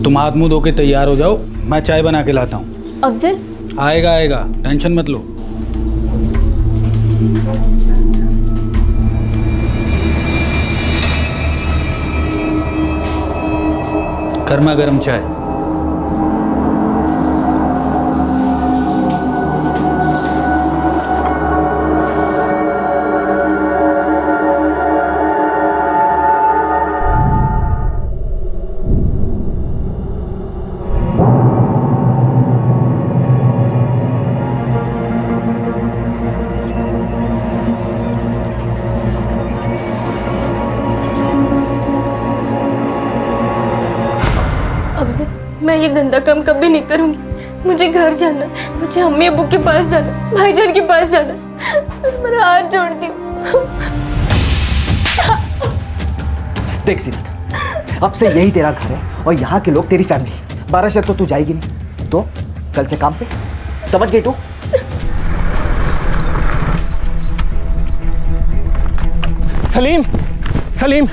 [SPEAKER 1] तुम हाथ मुंह धो के तैयार हो जाओ, मैं चाय बना के लाता हूँ।
[SPEAKER 15] अफजल
[SPEAKER 1] आएगा आएगा, टेंशन मत लो। गर्मा गर्म चाय।
[SPEAKER 15] अफजल, मैं ये गंदा काम कभी नहीं करूँगी। मुझे घर जाना, मुझे अम्मी अब्बू के पास जाना, भाईजान के पास जाना। मेरा हाथ जोड़ दियो।
[SPEAKER 16] देख सीनत, अब से यही तेरा घर है और यहाँ के लोग तेरी फैमिली। 12 शर्त तो तू जाएगी नहीं, तो कल से काम पे, समझ गई तू?
[SPEAKER 7] सलीम, सलीम,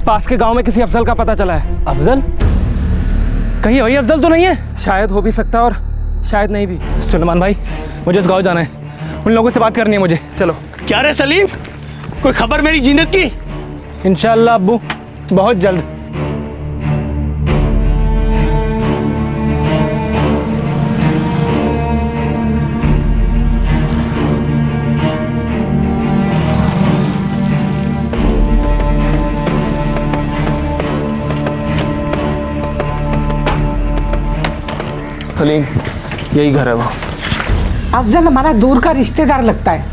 [SPEAKER 7] पास के गांव में किसी अफजल का पता चला है। अफजल? कहीं वही अफजल तो नहीं है? शायद हो भी सकता है और शायद नहीं भी। सुलेमान भाई, मुझे उस गांव जाना है, उन लोगों से बात करनी है मुझे। चलो।
[SPEAKER 12] क्या रे सलीम, कोई खबर मेरी जीनत की?
[SPEAKER 7] इंशाअल्लाह अब्बू, बहुत जल्द। सलीम, यही घर है वो।
[SPEAKER 17] अफजल हमारा दूर का रिश्तेदार लगता है।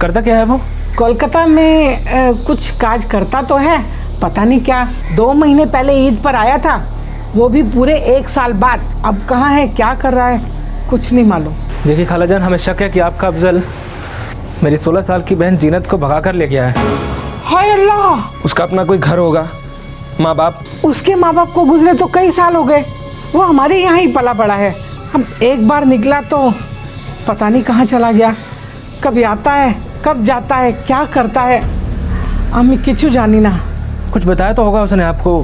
[SPEAKER 7] करता क्या है वो?
[SPEAKER 17] कोलकाता में कुछ काज करता तो है, पता नहीं क्या। 2 महीने पहले ईद पर आया था, वो भी पूरे 1 साल बाद। अब कहाँ है, क्या कर रहा है, कुछ नहीं मालूम।
[SPEAKER 7] देखिए खालाजान, हमें शक है कि आपका अफजल मेरी 16 साल की बहन जीनत को भगा कर ले गया है।
[SPEAKER 17] हाय अल्लाह!
[SPEAKER 7] उसका अपना कोई घर होगा, माँ बाप।
[SPEAKER 17] उसके माँ बाप को गुजरे तो कई साल हो गए, वो हमारे यहाँ ही पला बड़ा है। अब एक बार निकला तो पता नहीं कहाँ चला गया, कभी आता है कब जाता है, क्या करता है, अम्मी किचू जानी ना।
[SPEAKER 7] कुछ बताया तो होगा उसने आपको,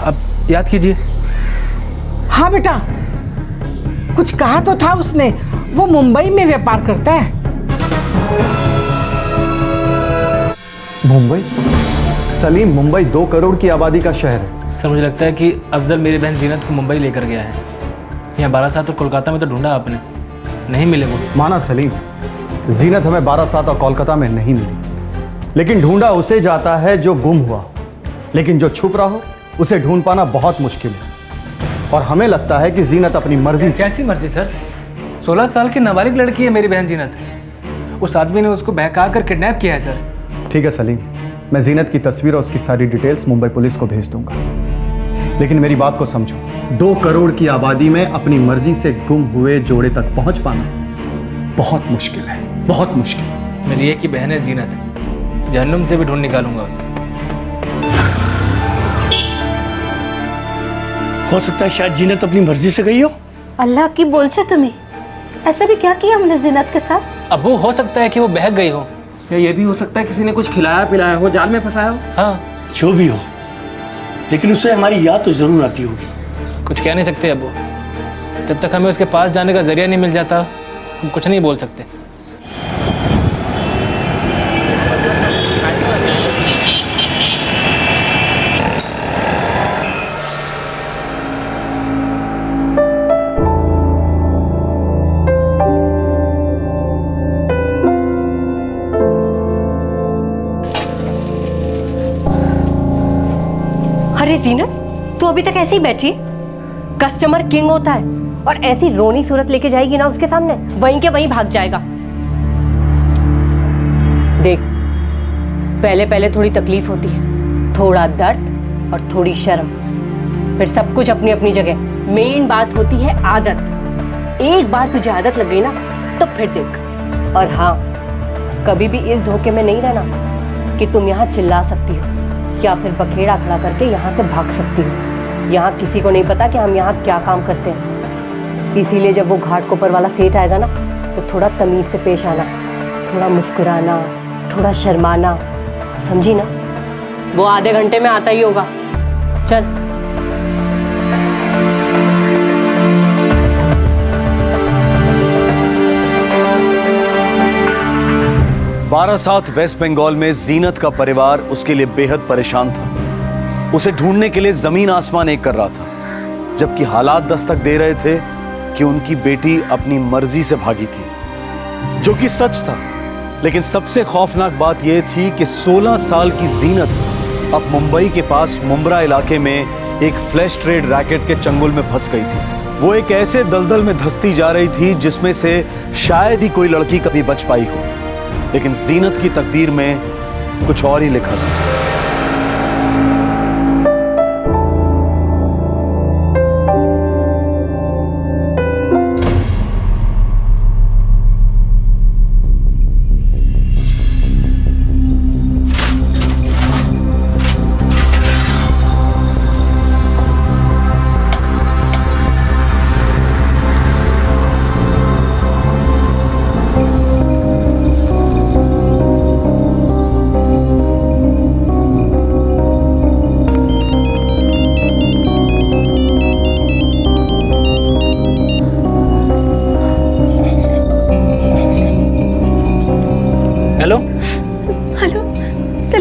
[SPEAKER 7] अब याद कीजिए।
[SPEAKER 17] हाँ बेटा, कुछ कहा तो था उसने, वो मुंबई में व्यापार करता है।
[SPEAKER 6] मुंबई? सलीम, मुंबई 2 करोड़ की आबादी का शहर है।
[SPEAKER 7] सर मुझे लगता है कि अफजल मेरी बहन जीनत को मुंबई लेकर गया है। यहाँ 12 साल तो कोलकाता में तो ढूंढा आपने, नहीं मिले वो।
[SPEAKER 6] माना सलीम, जीनत हमें 12 साल और कोलकाता में नहीं मिली, लेकिन ढूंढा उसे जाता है जो गुम हुआ, लेकिन जो छुप रहा हो उसे ढूंढ पाना बहुत मुश्किल है। और हमें लगता है कि जीनत अपनी मर्जी से।
[SPEAKER 7] कैसी मर्जी सर? 16 साल की नाबालिग लड़की है मेरी बहन जीनत, उस आदमी ने उसको बहका कर किडनैप किया है सर।
[SPEAKER 6] ठीक है सलीम, मैं जीनत की तस्वीर और उसकी सारी डिटेल्स मुंबई पुलिस को भेज दूंगा, लेकिन मेरी बात को समझो। 2 करोड़ की आबादी में अपनी मर्जी से गुम हुए जोड़े तक पहुंच पाना बहुत मुश्किल है, बहुत मुश्किल।
[SPEAKER 7] मेरी एक ही बहन है जीनत, जहन्नुम से भी ढूंढ निकालूंगा उसे।
[SPEAKER 12] हो सकता है शायद जीनत अपनी मर्जी से गई हो।
[SPEAKER 3] अल्लाह की बोल छे तुम्हें, ऐसा भी क्या किया हमने जीनत के साथ?
[SPEAKER 7] अब वो हो सकता है कि वो बहक गई हो, या ये भी हो सकता है किसी ने कुछ खिलाया पिलाया हो, जाल में फंसाया हो। हाँ,
[SPEAKER 12] जो भी हो, लेकिन उससे हमारी याद तो जरूर आती होगी।
[SPEAKER 7] कुछ कह नहीं सकते अब, जब तक हमें उसके पास जाने का जरिया नहीं मिल जाता हम कुछ नहीं बोल सकते।
[SPEAKER 8] अरे जीनत, तू अभी तक ऐसे ही बैठी? कस्टमर किंग होता है, और ऐसी रोनी सूरत लेके जाएगी ना उसके सामने, वहीं के वहीं भाग जाएगा। देख, पहले पहले थोड़ी तकलीफ होती है, थोड़ा दर्द और थोड़ी शर्म, फिर सब कुछ अपनी अपनी जगह। मेन बात होती है आदत। एक बार तुझे आदत लग गई ना तो फिर देख। और हाँ, कभी भी इस धोखे में नहीं रहना कि तुम यहाँ चिल्ला सकती हो या फिर बखेड़ा खड़ा करके यहाँ से भाग सकती हो। यहाँ किसी को नहीं पता कि हम यहाँ क्या काम करते हैं। इसीलिए जब वो घाटकोपर वाला सेठ आएगा ना तो थोड़ा तमीज से पेश आना, थोड़ा मुस्कुराना, थोड़ा शर्माना, समझी ना? वो आधे घंटे में आता ही होगा। चल।
[SPEAKER 4] बारासात वेस्ट बंगाल में जीनत का परिवार उसके लिए बेहद परेशान था। उसे ढूंढने के लिए जमीन आसमान एक कर रहा था, जबकि हालात दस्तक दे रहे थे कि उनकी बेटी अपनी मर्जी से भागी थी, जो कि सच था। लेकिन सबसे खौफनाक बात यह थी कि 16 साल की जीनत अब मुंबई के पास मुंब्रा इलाके में एक फ्लैश ट्रेड रैकेट के चंगुल में फंस गई थी। वो एक ऐसे दलदल में धंसती जा रही थी जिसमें से शायद ही कोई लड़की कभी बच पाई हो। लेकिन जीनत की तकदीर में कुछ और ही लिखा था।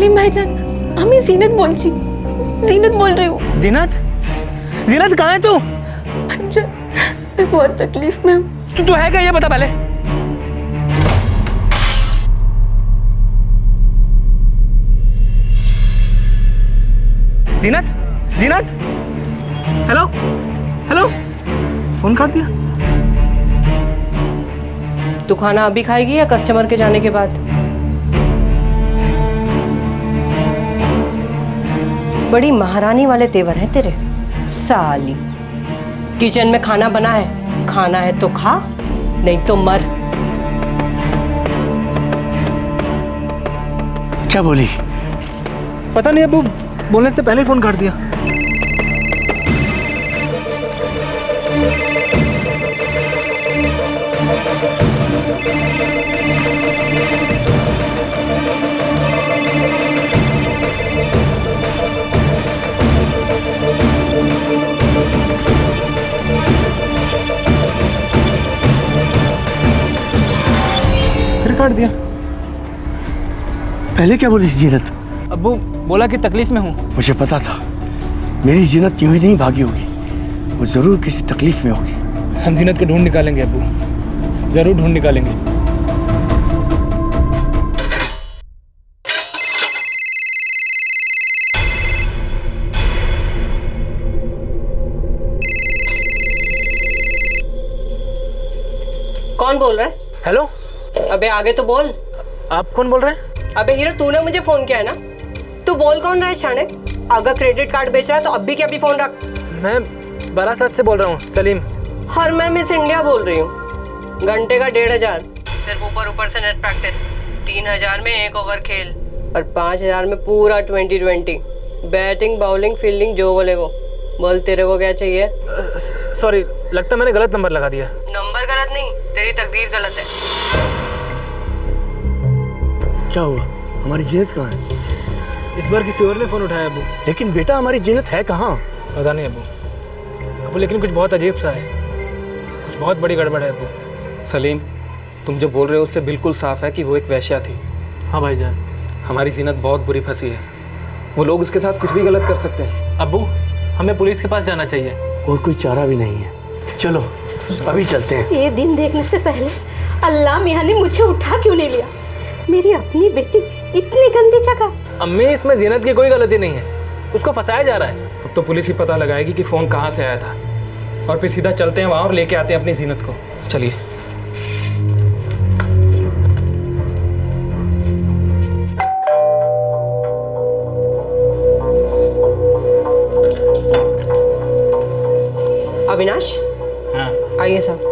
[SPEAKER 15] सलीम भाईजान, আমি জিনাত বলছি। জিনাত बोल रही हूँ।
[SPEAKER 7] जीनत, जीनत कहाँ है तू?
[SPEAKER 15] भाईजान, मैं बहुत तकलीफ में हूँ।
[SPEAKER 7] तू है क्या, ये बता पहले। जीनत, जीनत, हेलो, हेलो, फोन काट दिया।
[SPEAKER 8] तू खाना अभी खाएगी या कस्टमर के जाने के बाद? बड़ी महारानी वाले तेवर हैं तेरे। साली, किचन में खाना बना है तो खा, नहीं तो मर।
[SPEAKER 7] क्या बोली? पता नहीं अबू, बोलने से पहले ही फोन काट दिया। फिर काट दिया।
[SPEAKER 12] पहले क्या बोली जीनत?
[SPEAKER 7] अब्बू बोला कि तकलीफ में हूँ।
[SPEAKER 12] मुझे पता था मेरी जीनत यूं ही नहीं भागी होगी, वो जरूर किसी तकलीफ में होगी।
[SPEAKER 7] हम जीनत को ढूंढ निकालेंगे अब्बू, जरूर ढूंढ निकालेंगे।
[SPEAKER 8] कौन बोल रहा है?
[SPEAKER 7] हेलो।
[SPEAKER 8] अबे आगे तो बोल।
[SPEAKER 7] आप कौन बोल रहे हैं?
[SPEAKER 8] अबे हीरो, तूने मुझे फोन किया है ना? तू बोल कौन रहा है शाने? अगर क्रेडिट कार्ड बेच रहा है तो अब भी क्या भी फोन रख।
[SPEAKER 7] मैं बारासात से बोल रहा हूँ, सलीम।
[SPEAKER 8] और मैं मिस इंडिया बोल रही हूँ। घंटे का 1500, सिर्फ ऊपर से नेट प्रैक्टिस। 3000 में 1 ओवर खेल और 5000 में पूरा 2020। बैटिंग, बाउलिंग, फील्डिंग, जो बोले वो बोल। तेरे को क्या चाहिए?
[SPEAKER 7] सॉरी, लगता मैंने गलत नंबर लगा दिया।
[SPEAKER 8] नंबर गलत नहीं, तेरी तकदीर गलत है।
[SPEAKER 12] क्या हुआ? हमारी जीनत कहाँ है?
[SPEAKER 7] इस बार किसी और ने फोन उठाया अबू।
[SPEAKER 12] लेकिन बेटा हमारी जीनत है कहाँ?
[SPEAKER 7] पता नहीं अबू, लेकिन कुछ बहुत अजीब सा है, कुछ बहुत बड़ी गड़बड़ है अबू। सलीम, तुम जो बोल रहे हो उससे बिल्कुल साफ है कि वो एक वेश्या थी। हाँ भाईजान, हमारी जीनत बहुत बुरी फंसी है। वो लोग उसके साथ कुछ भी गलत कर सकते हैं। अबू, हमें पुलिस के पास जाना चाहिए।
[SPEAKER 12] और कोई चारा भी नहीं है। चलो अभी चलते हैं।
[SPEAKER 3] ये दिन देखने से पहले अल्लाह मियां ने मुझे उठा क्यों नहीं लिया? मेरी अपनी बेटी इतनी गंदी जगह।
[SPEAKER 7] अम्मी, इसमें जीनत की कोई गलती नहीं है, उसको फंसाया जा रहा है। अब तो पुलिस ही पता लगाएगी कि फ़ोन कहाँ से आया था, और फिर सीधा चलते हैं वहाँ और लेके आते हैं अपनी जीनत को। चलिए।
[SPEAKER 8] अविनाश।
[SPEAKER 7] हाँ।
[SPEAKER 8] आइए साहब।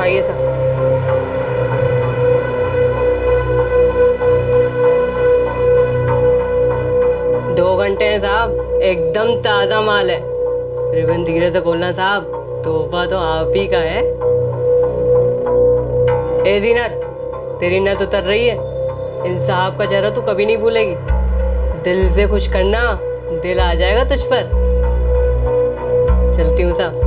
[SPEAKER 8] आइए साहब। दो घंटे हैं साहब, एकदम ताज़ा माल है। रिबन धीरे से खोलना साहब, तोहफा तो आप ही का है। ए जीनत, तेरी नत उतर रही है। इन साहब का चेहरा तू कभी नहीं भूलेगी। दिल से खुश करना, दिल आ जाएगा तुझ पर। चलती हूँ साहब।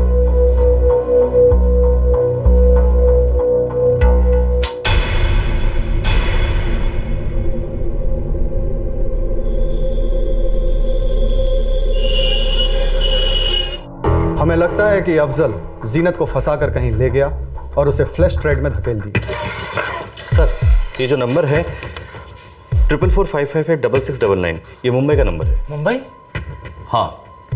[SPEAKER 6] हमें लगता है कि अफजल जीनत को फंसाकर कहीं ले गया और उसे फ्लैश ट्रेड में धकेल दिया।
[SPEAKER 2] सर, ये जो नंबर है 4445586699, ये मुंबई का नंबर है।
[SPEAKER 7] मुंबई?
[SPEAKER 2] हाँ,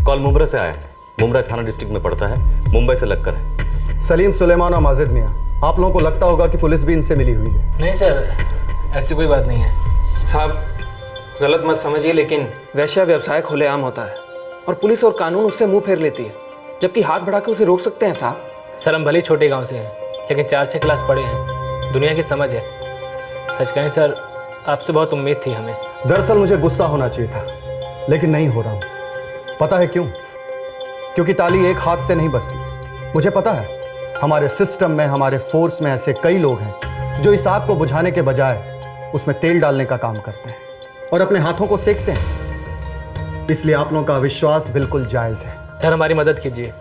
[SPEAKER 2] कॉल मुंबई से आया है। मुंबई थाना डिस्ट्रिक्ट में पड़ता है, मुंबई से लगकर है।
[SPEAKER 6] सलीम, सुलेमान और माजिद मियाँ, आप लोगों को लगता होगा कि पुलिस भी इनसे मिली हुई है।
[SPEAKER 7] नहीं सर, ऐसी कोई बात नहीं है। साहब, गलत मत समझिए, लेकिन वैश्या व्यवसाय खुलेआम होता है और पुलिस और कानून उससे मुंह फेर लेती है, जबकि हाथ बढ़ा के उसे रोक सकते हैं साहब।
[SPEAKER 18] सर, हम भले छोटे गांव से हैं, लेकिन 4-6 क्लास पढ़े हैं, दुनिया की समझ है। सच कहें सर, आपसे बहुत उम्मीद थी हमें।
[SPEAKER 6] दरअसल मुझे गुस्सा होना चाहिए था, लेकिन नहीं हो रहा हूँ। पता है क्यों? क्योंकि ताली एक हाथ से नहीं बजती। मुझे पता है हमारे सिस्टम में, हमारे फोर्स में ऐसे कई लोग हैं जो इस आग को बुझाने के बजाय उसमें तेल डालने का काम करते हैं और अपने हाथों को सेकते हैं। इसलिए आप लोगों का विश्वास बिल्कुल जायज़ है।
[SPEAKER 18] सर, हमारी मदद कीजिए,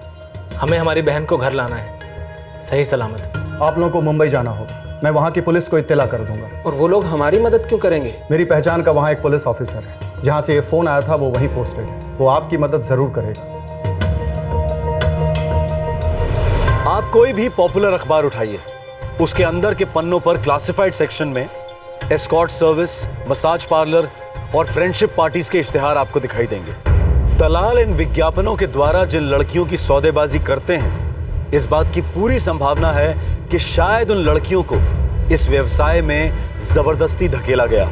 [SPEAKER 18] हमें हमारी बहन को घर लाना है, सही सलामत।
[SPEAKER 6] आप लोगों को मुंबई जाना होगा, मैं वहाँ की पुलिस को इत्तला कर दूंगा।
[SPEAKER 7] और वो लोग हमारी मदद क्यों करेंगे?
[SPEAKER 6] मेरी पहचान का वहाँ एक पुलिस ऑफिसर है, जहाँ से ये फ़ोन आया था वो वहीं पोस्टेड है, वो आपकी मदद ज़रूर करेगा।
[SPEAKER 4] आप कोई भी पॉपुलर अखबार उठाइए, उसके अंदर के पन्नों पर क्लासिफाइड सेक्शन में एस्कॉर्ट सर्विस, मसाज पार्लर और फ्रेंडशिप पार्टीज के इश्तिहार आपको दिखाई देंगे। दलाल इन विज्ञापनों के द्वारा जिन लड़कियों की सौदेबाजी करते हैं, इस बात की पूरी संभावना है कि शायद उन लड़कियों को इस व्यवसाय में जबरदस्ती धकेला गया।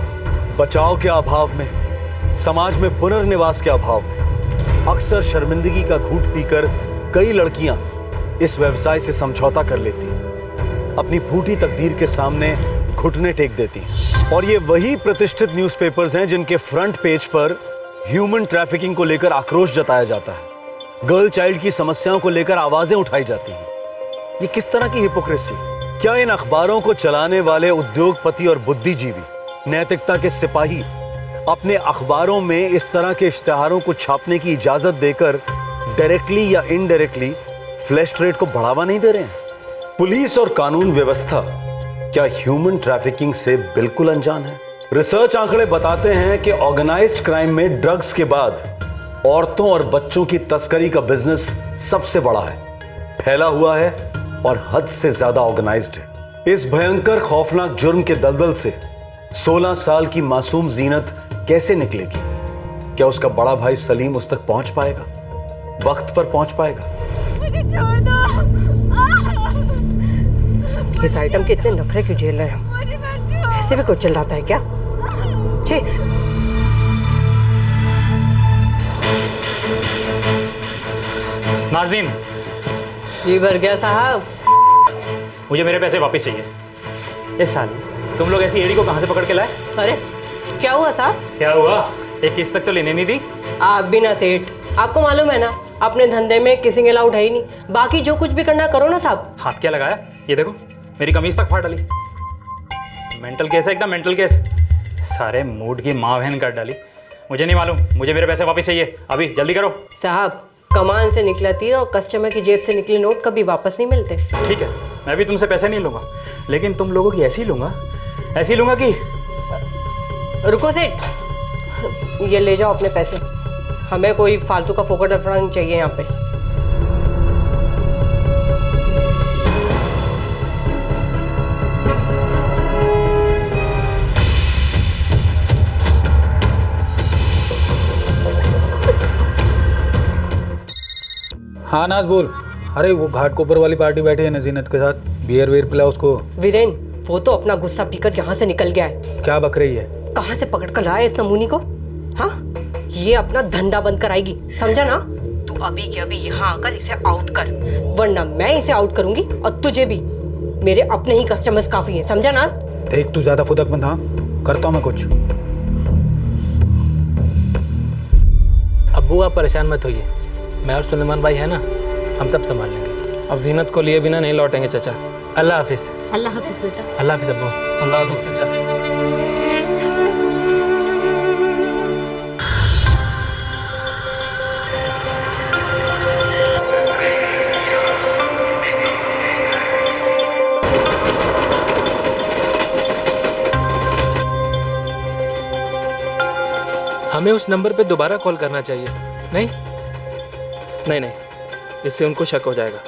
[SPEAKER 4] बचाव के अभाव में, समाज में पुनर्निवास के अभाव में अक्सर शर्मिंदगी का घूंट पीकर कई लड़कियां इस व्यवसाय से समझौता कर लेती हैं, अपनी फूटी तकदीर के सामने घुटने टेक देती हैं। और ये वही प्रतिष्ठित न्यूज़पेपर्स हैं जिनके फ्रंट पेज पर ह्यूमन ट्रैफिकिंग को लेकर आक्रोश जताया जाता है, गर्ल चाइल्ड की समस्याओं को लेकर आवाजें उठाई जाती हैं। ये किस तरह की हिपोक्रेसी? क्या इन अखबारों को चलाने वाले उद्योगपति और बुद्धिजीवी, नैतिकता के सिपाही अपने अखबारों में इस तरह के इश्तिहारों को छापने की इजाजत देकर डायरेक्टली या इनडायरेक्टली फ्लैश ट्रेड को बढ़ावा नहीं दे रहे हैं? पुलिस और कानून व्यवस्था क्या ह्यूमन ट्रैफिकिंग से बिल्कुल अनजान है? रिसर्च आंकड़े बताते हैं कि ऑर्गेनाइज्ड क्राइम में ड्रग्स के बाद औरतों और बच्चों की तस्करी का बिजनेस सबसे बड़ा है, फैला हुआ है और हद से ज्यादा ऑर्गेनाइज्ड है। इस भयंकर खौफनाक जुर्म के दलदल से 16 साल की मासूम जीनत कैसे निकलेगी? क्या उसका बड़ा भाई सलीम उस तक पहुंच पाएगा, वक्त पर पहुंच पाएगा?
[SPEAKER 8] मुझे छोड़ दो। इस आइटम के इतने नखरे क्यों झेल रहे हैं हम? ऐसे भी कुछ चिल्लाता है क्या? छी।
[SPEAKER 18] नाज़नीन।
[SPEAKER 8] जी बरगया साहब,
[SPEAKER 18] मुझे मेरे पैसे वापस चाहिए। इस साल तुम लोग ऐसी एड़ी को कहाँ से पकड़ के लाए?
[SPEAKER 8] अरे क्या हुआ साहब?
[SPEAKER 18] क्या हुआ? एक किस्त तक तो लेने नहीं दी।
[SPEAKER 8] आप भी ना सेठ, आपको मालूम है ना अपने धंधे में किसिंग अलाउड है ही नहीं। बाकी जो कुछ भी करना करो ना साहब।
[SPEAKER 18] हाथ क्या लगाया? ये देखो मेरी कमीज तक फाड़ डाली। मेंटल केस है, एकदम मेंटल केस। सारे मूड की माँ बहन कर डाली। मुझे नहीं मालूम, मुझे मेरे पैसे वापस चाहिए अभी, जल्दी करो।
[SPEAKER 8] साहब कमान से निकला तीर और कस्टमर की जेब से निकले नोट कभी वापस नहीं मिलते।
[SPEAKER 18] ठीक है, मैं भी तुमसे पैसे नहीं लूंगा, लेकिन तुम लोगों की ऐसी लूंगा कि।
[SPEAKER 8] रुको सेठ, ये ले जाओ अपने पैसे। हमें कोई फालतू का फोकट अफड़ा नहीं चाहिए यहाँ पे।
[SPEAKER 1] हाँ नाज बोल। अरे वो घाट कोपर वाली पार्टी बैठी है ना जीनत के साथ, बियर वेयर पिला उसको।
[SPEAKER 8] वीरेन, वो तो अपना गुस्सा पीकर यहाँ से निकल गया है।
[SPEAKER 1] क्या बक रही है?
[SPEAKER 8] कहाँ से पकड़ कर लाया इस नमूनी को? हाँ, ये अपना धंधा बंद कराएगी, समझा ना? तू अभी के अभी यहाँ आकर इसे आउट कर, वरना मैं इसे आउट करूंगी और तुझे भी। मेरे अपने ही कस्टमर्स काफी हैं, समझा ना?
[SPEAKER 1] देख तू ज्यादा फुदक मत, हाँ करता हूँ मैं कुछ।
[SPEAKER 18] अब्बू आप परेशान मत होइए, मैं और सुलेमान भाई है ना, हम सब संभाल लेंगे।
[SPEAKER 7] अब जीनत को लिए बिना नहीं लौटेंगे चाचा।
[SPEAKER 18] अल्लाह हाफिज।
[SPEAKER 13] अल्लाह हाफिज बेटा।
[SPEAKER 18] अल्लाह हाफिज अब्बू।
[SPEAKER 7] अल्लाह हाफिज चाचा।
[SPEAKER 18] हमें उस नंबर पे दोबारा कॉल करना चाहिए। नहीं नहीं नहीं, इससे उनको शक हो जाएगा।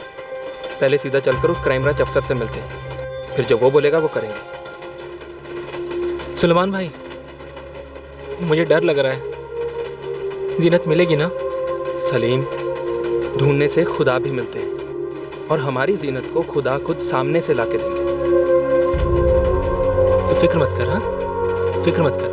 [SPEAKER 18] पहले सीधा चलकर उस क्राइम ब्रांच अफसर से मिलते हैं, फिर जो वो बोलेगा वो करेंगे। सुलेमान भाई, मुझे डर लग रहा है। जीनत मिलेगी ना? सलीम, ढूंढने से खुदा भी मिलते हैं और हमारी जीनत को खुदा खुद सामने से लाके देंगे। तो फिक्र मत कर, हाँ फिक्र मत कर।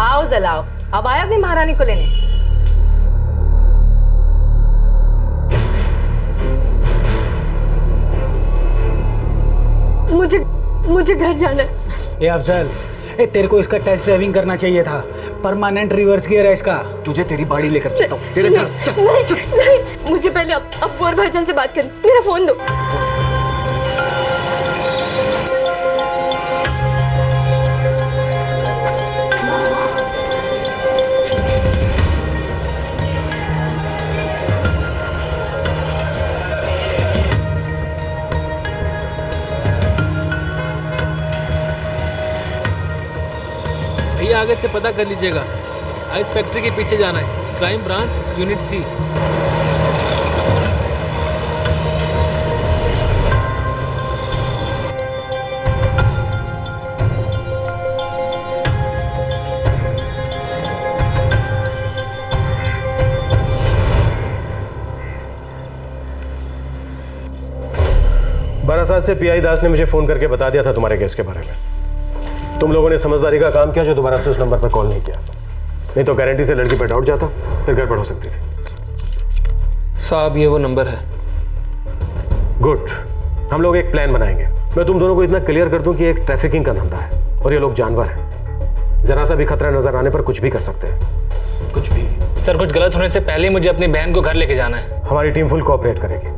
[SPEAKER 11] आओ जलाओ, अब आया अपनी महारानी को लेने।
[SPEAKER 8] मुझे घर जाना है।
[SPEAKER 1] ये अफजल, ए तेरे को इसका टेस्ट ड्राइविंग करना चाहिए था। परमानेंट रिवर्स गियर है इसका।
[SPEAKER 16] तुझे तेरी बाड़ी लेकर चलता हूँ। तेरे
[SPEAKER 15] नहीं, मुझे पहले अप्पू और भाईजान से बात करनी। मेरा फोन दो।
[SPEAKER 18] भैया आगे से पता कर लीजिएगा, आइस फैक्ट्री के पीछे जाना है, crime branch unit C.
[SPEAKER 19] Barasat से पीआई दास ने मुझे फोन करके बता दिया था तुम्हारे केस के बारे में। तुम लोगों ने समझदारी का काम किया जो दोबारा से उस नंबर पर कॉल नहीं किया, नहीं तो गारंटी से लड़की पर डाउट जाता, फिर गड़बड़ हो सकती थी।
[SPEAKER 18] साहब ये वो नंबर है।
[SPEAKER 19] गुड, हम लोग एक प्लान बनाएंगे। मैं तुम दोनों को इतना क्लियर कर दूं कि एक ट्रैफिकिंग का धंधा है और ये लोग जानवर हैं, जरा सा भी खतरा नजर आने पर कुछ भी कर सकते हैं।
[SPEAKER 18] कुछ भी सर, कुछ गलत होने से पहले ही मुझे अपनी बहन को घर लेके जाना है।
[SPEAKER 19] हमारी टीम फुल कोऑपरेट करेगी।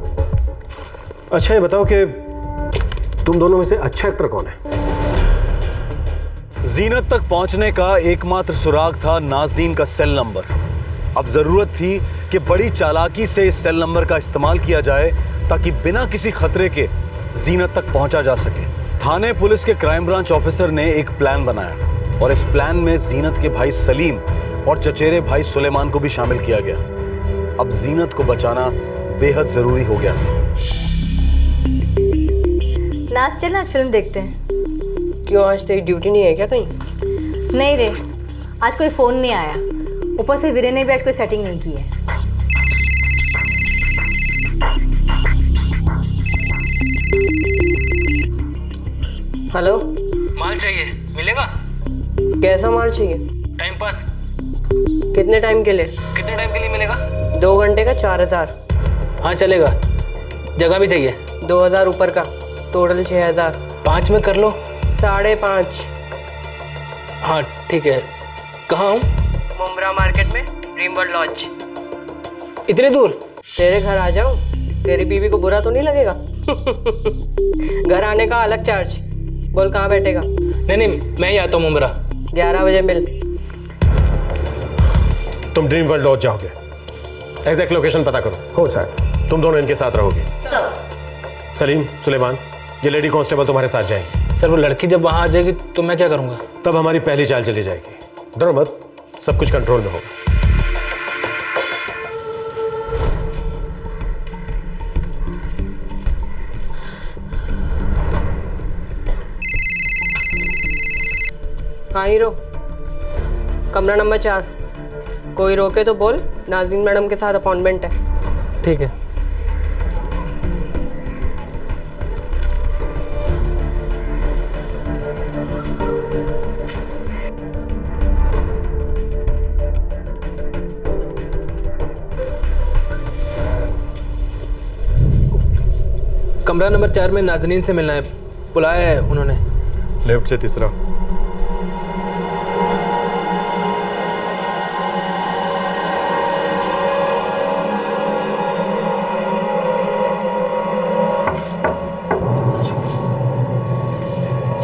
[SPEAKER 19] अच्छा ये बताओ कि तुम दोनों में से अच्छा एक्टर कौन है?
[SPEAKER 4] जीनत तक पहुंचने का एकमात्र सुराग था नाज़नीन का सेल नंबर। अब जरूरत थी कि बड़ी चालाकी से इस सेल नंबर का इस्तेमाल किया जाए ताकि बिना किसी खतरे के जीनत तक पहुंचा जा सके। थाने पुलिस के क्राइम ब्रांच ऑफिसर ने एक प्लान बनाया और इस प्लान में जीनत के भाई सलीम और चचेरे भाई सुलेमान को भी शामिल किया गया। अब जीनत को बचाना बेहद जरूरी हो गया था।
[SPEAKER 11] नाच चल, आज फिल्म देखते हैं।
[SPEAKER 8] क्यों, आज तेरी ड्यूटी नहीं है क्या कहीं?
[SPEAKER 11] नहीं रे, आज कोई फोन नहीं आया। ऊपर से वीरे ने भी आज कोई सेटिंग नहीं की है।
[SPEAKER 8] हेलो,
[SPEAKER 18] माल चाहिए, मिलेगा?
[SPEAKER 8] कैसा माल चाहिए?
[SPEAKER 18] Time pass.
[SPEAKER 8] कितने टाइम के लिए?
[SPEAKER 18] कितने टाइम के लिए मिलेगा?
[SPEAKER 8] 2 घंटे का 4000।
[SPEAKER 18] हाँ चलेगा। जगह भी चाहिए?
[SPEAKER 8] 2000 ऊपर का, टोटल 6000।
[SPEAKER 18] 5 में कर लो।
[SPEAKER 8] 5.5।
[SPEAKER 18] हाँ ठीक है। कहाँ हूँ?
[SPEAKER 8] मुंब्रा मार्केट में, ड्रीम वर्ल्ड लॉज।
[SPEAKER 18] इतने दूर?
[SPEAKER 8] तेरे घर आ जाऊं? तेरी बीवी को बुरा तो नहीं लगेगा? घर आने का अलग चार्ज। बोल कहाँ बैठेगा?
[SPEAKER 18] नहीं, मैं ही आता हूँ मुंब्रा।
[SPEAKER 8] 11 बजे मिल।
[SPEAKER 19] तुम ड्रीम वर्ल्ड लॉज जाओगे, एग्जैक्ट लोकेशन पता करो। हो सर, तुम दोनों इनके साथ रहोगे। सलीम, सुलेमान, ये लेडी कांस्टेबल तुम्हारे साथ जाएंगे।
[SPEAKER 18] सर वो लड़की जब वहाँ आ जाएगी तो मैं क्या करूँगा?
[SPEAKER 19] तब हमारी पहली चाल चली जाएगी। डरो मत, सब कुछ कंट्रोल में होगा।
[SPEAKER 8] हाँ हीरो, कमरा नंबर 4। कोई रोके तो बोल, नाज़नीन मैडम के साथ अपॉइंटमेंट है।
[SPEAKER 18] ठीक है। कमरा नंबर 4 में नाज़नीन से मिलना है, बुलाया है उन्होंने।
[SPEAKER 19] लेफ्ट से तीसरा।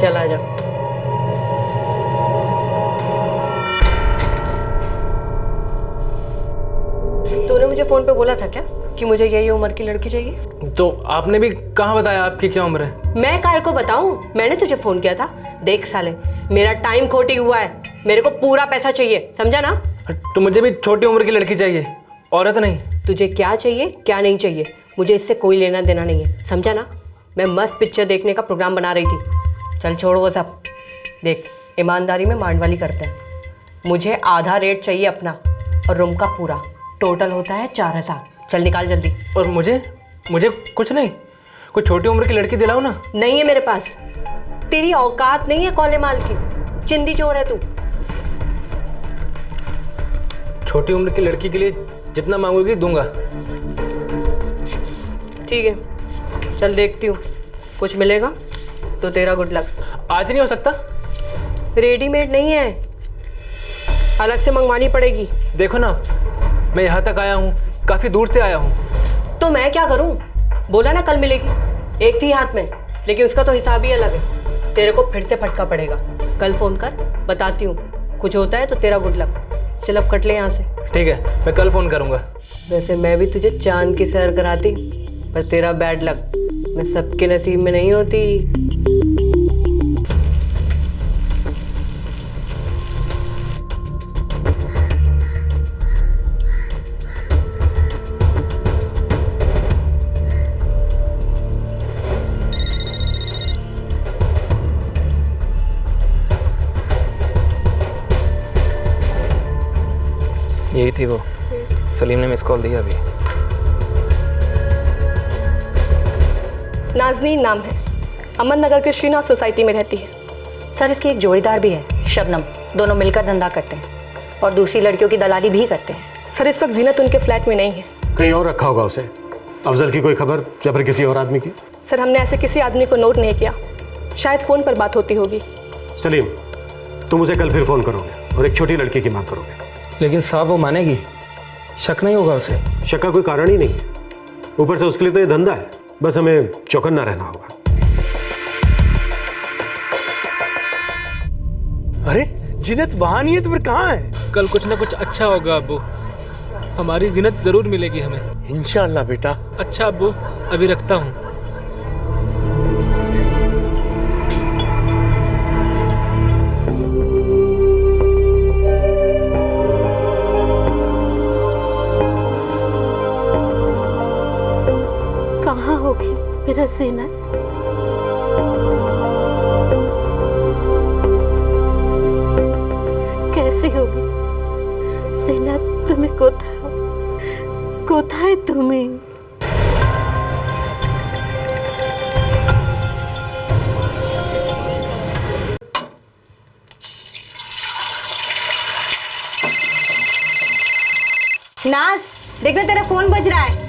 [SPEAKER 8] चल आ जा। तूने मुझे फोन पे बोला था क्या कि मुझे यही उम्र की लड़की चाहिए?
[SPEAKER 18] तो आपने भी कहाँ बताया आपकी क्या उम्र है?
[SPEAKER 8] मैं काहे को बताऊं? मैंने तुझे फोन किया था। देख साले, मेरा टाइम खोटी हुआ है, मेरे को पूरा पैसा चाहिए, समझा ना?
[SPEAKER 18] तो मुझे भी छोटी उम्र की लड़की चाहिए, औरत नहीं।
[SPEAKER 8] तुझे क्या चाहिए क्या नहीं चाहिए, मुझे इससे कोई लेना देना नहीं है, समझा ना? मैं मस्त पिक्चर देखने का प्रोग्राम बना रही थी। चल छोड़ वो सब। देख, ईमानदारी में मांडवाली करते हैं। मुझे आधा रेट चाहिए अपना, और रूम का पूरा। टोटल होता है 4000। चल निकाल जल्दी।
[SPEAKER 18] और मुझे कुछ नहीं? कोई छोटी उम्र की लड़की दिलाओ ना।
[SPEAKER 8] नहीं है मेरे पास। तेरी औकात नहीं है कौले माल की, चिंदी चोर है तू।
[SPEAKER 18] छोटी उम्र की लड़की के लिए जितना मांगोगी दूंगा।
[SPEAKER 8] ठीक है, चल देखती हूँ, कुछ मिलेगा तो तेरा गुड लक।
[SPEAKER 18] आज नहीं हो सकता?
[SPEAKER 8] रेडीमेड नहीं है, अलग से मंगवानी पड़ेगी।
[SPEAKER 18] देखो ना, मैं यहाँ तक आया हूँ, काफ़ी दूर से आया हूँ।
[SPEAKER 8] तो मैं क्या करूँ? बोला ना कल मिलेगी। एक थी हाथ में, लेकिन उसका तो हिसाब ही अलग है। तेरे को फिर से फटका पड़ेगा। कल फ़ोन कर, बताती हूँ। कुछ होता है तो तेरा गुड लक। चल अब कट ले यहाँ से।
[SPEAKER 18] ठीक है, मैं कल फ़ोन करूँगा।
[SPEAKER 8] वैसे मैं भी तुझे चांद की सैर कराती, पर तेरा बैड लक मैं सबके नसीब में नहीं होती।
[SPEAKER 18] यही थी वो, सलीम ने मिस कॉल दिया अभी।
[SPEAKER 15] नाज़नीन नाम है, अमन नगर के श्रीनाथ सोसाइटी में रहती है।
[SPEAKER 11] सर इसकी एक जोड़ीदार भी है, शबनम। दोनों मिलकर धंधा करते हैं और दूसरी लड़कियों की दलाली भी करते हैं।
[SPEAKER 15] सर इस वक्त जीनत उनके फ्लैट में नहीं है।
[SPEAKER 19] कहीं और रखा होगा उसे। अफजल की कोई खबर या फिर किसी और आदमी की?
[SPEAKER 15] सर हमने ऐसे किसी आदमी को नोट नहीं किया, शायद फ़ोन पर बात होती होगी।
[SPEAKER 19] सलीम, तुम उसे कल फिर फोन करोगे और एक छोटी लड़की की मांग करोगे।
[SPEAKER 18] लेकिन साहब वो मानेगी? शक नहीं होगा उसे?
[SPEAKER 19] शक का कोई कारण ही नहीं है। ऊपर से उसके लिए तो ये धंधा है, बस हमें चौकन्ना रहना होगा।
[SPEAKER 12] अरे जीनत वहां नहीं है तो फिर कहाँ है?
[SPEAKER 18] कल कुछ ना कुछ अच्छा होगा अब्बू, हमारी जीनत जरूर मिलेगी हमें।
[SPEAKER 12] इंशाअल्लाह बेटा।
[SPEAKER 18] अच्छा अब्बू, अभी रखता हूँ।
[SPEAKER 3] कहाँ होगी मेरा जीनत? कैसी होगी जीनत? तुम्हें कोথায় তুমি?
[SPEAKER 11] नाज, देखना तेरा फोन बज रहा है।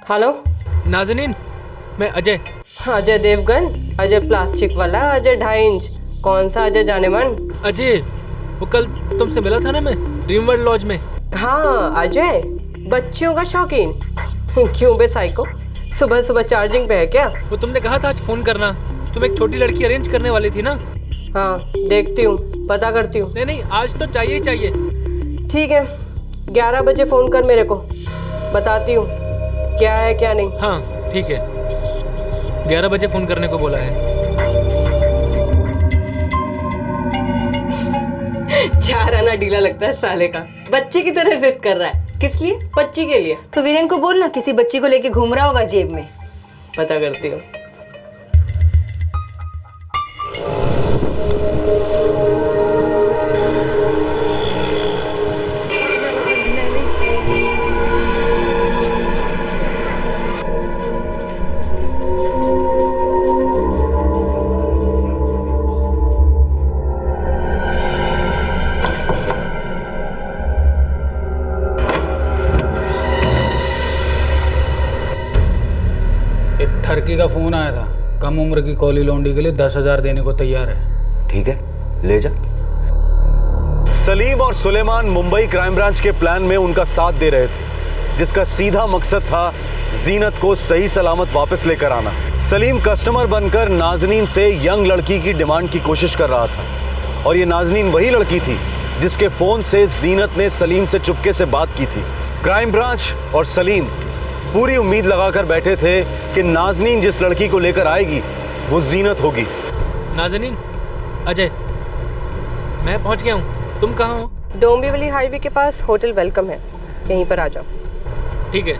[SPEAKER 8] हेलो
[SPEAKER 18] नाज़नीन, मैं अजय।
[SPEAKER 8] अजय देवगन? अजय प्लास्टिक वाला, अजय 2.5 इंच? कौन सा अजय जाने मन?
[SPEAKER 18] अजय, वो कल तुमसे मिला था ना मैं ड्रीम वर्ल्ड लॉज में।
[SPEAKER 8] हाँ अजय, बच्चियों का शौकीन। क्यों बे साइको, सुबह सुबह चार्जिंग पे है क्या?
[SPEAKER 18] वो तुमने कहा था आज फोन करना, तुम एक छोटी लड़की अरेंज करने वाली थी ना?
[SPEAKER 8] हाँ देखती हूँ, पता करती हूँ।
[SPEAKER 18] नहीं आज तो चाहिए ही चाहिए।
[SPEAKER 8] ठीक है, 11 बजे फ़ोन कर मेरे को, बताती हूँ क्या है क्या नहीं।
[SPEAKER 18] हाँ ठीक है, 11 बजे फ़ोन करने को बोला है।
[SPEAKER 8] चार आना ढीला लगता है साले का, बच्चे की तरह जिद कर रहा है। किस लिए? बच्ची के लिए।
[SPEAKER 11] तो वीरेन को बोल ना, किसी बच्ची को लेके घूम रहा होगा जेब में।
[SPEAKER 8] पता करती हूँ।
[SPEAKER 1] ठरकी का फोन आया था, कम उम्र की कॉली लौंडी के लिए 10,000 देने को तैयार है।
[SPEAKER 4] ठीक है, ले जा। सलीम और सुलेमान मुंबई क्राइम ब्रांच के प्लान में उनका साथ दे रहे थे, जिसका सीधा मकसद था जीनत को सही सलामत वापस लेकर आना। सलीम कस्टमर बनकर नाज़नीन से यंग लड़की की डिमांड की कोशिश कर रहा था, और ये नाज़नीन वही लड़की थी जिसके फोन से जीनत ने सलीम से चुपके से बात की थी। क्राइम ब्रांच और सलीम पूरी उम्मीद लगाकर बैठे थे कि नाज़नीन जिस लड़की को लेकर आएगी वो जीनत होगी।
[SPEAKER 18] नाज़नीन, अजय, मैं पहुंच गया हूं, तुम कहाँ हो?
[SPEAKER 8] डोंबिवली हाईवे के पास होटल वेलकम है, यहीं पर आ जाओ।
[SPEAKER 18] ठीक है।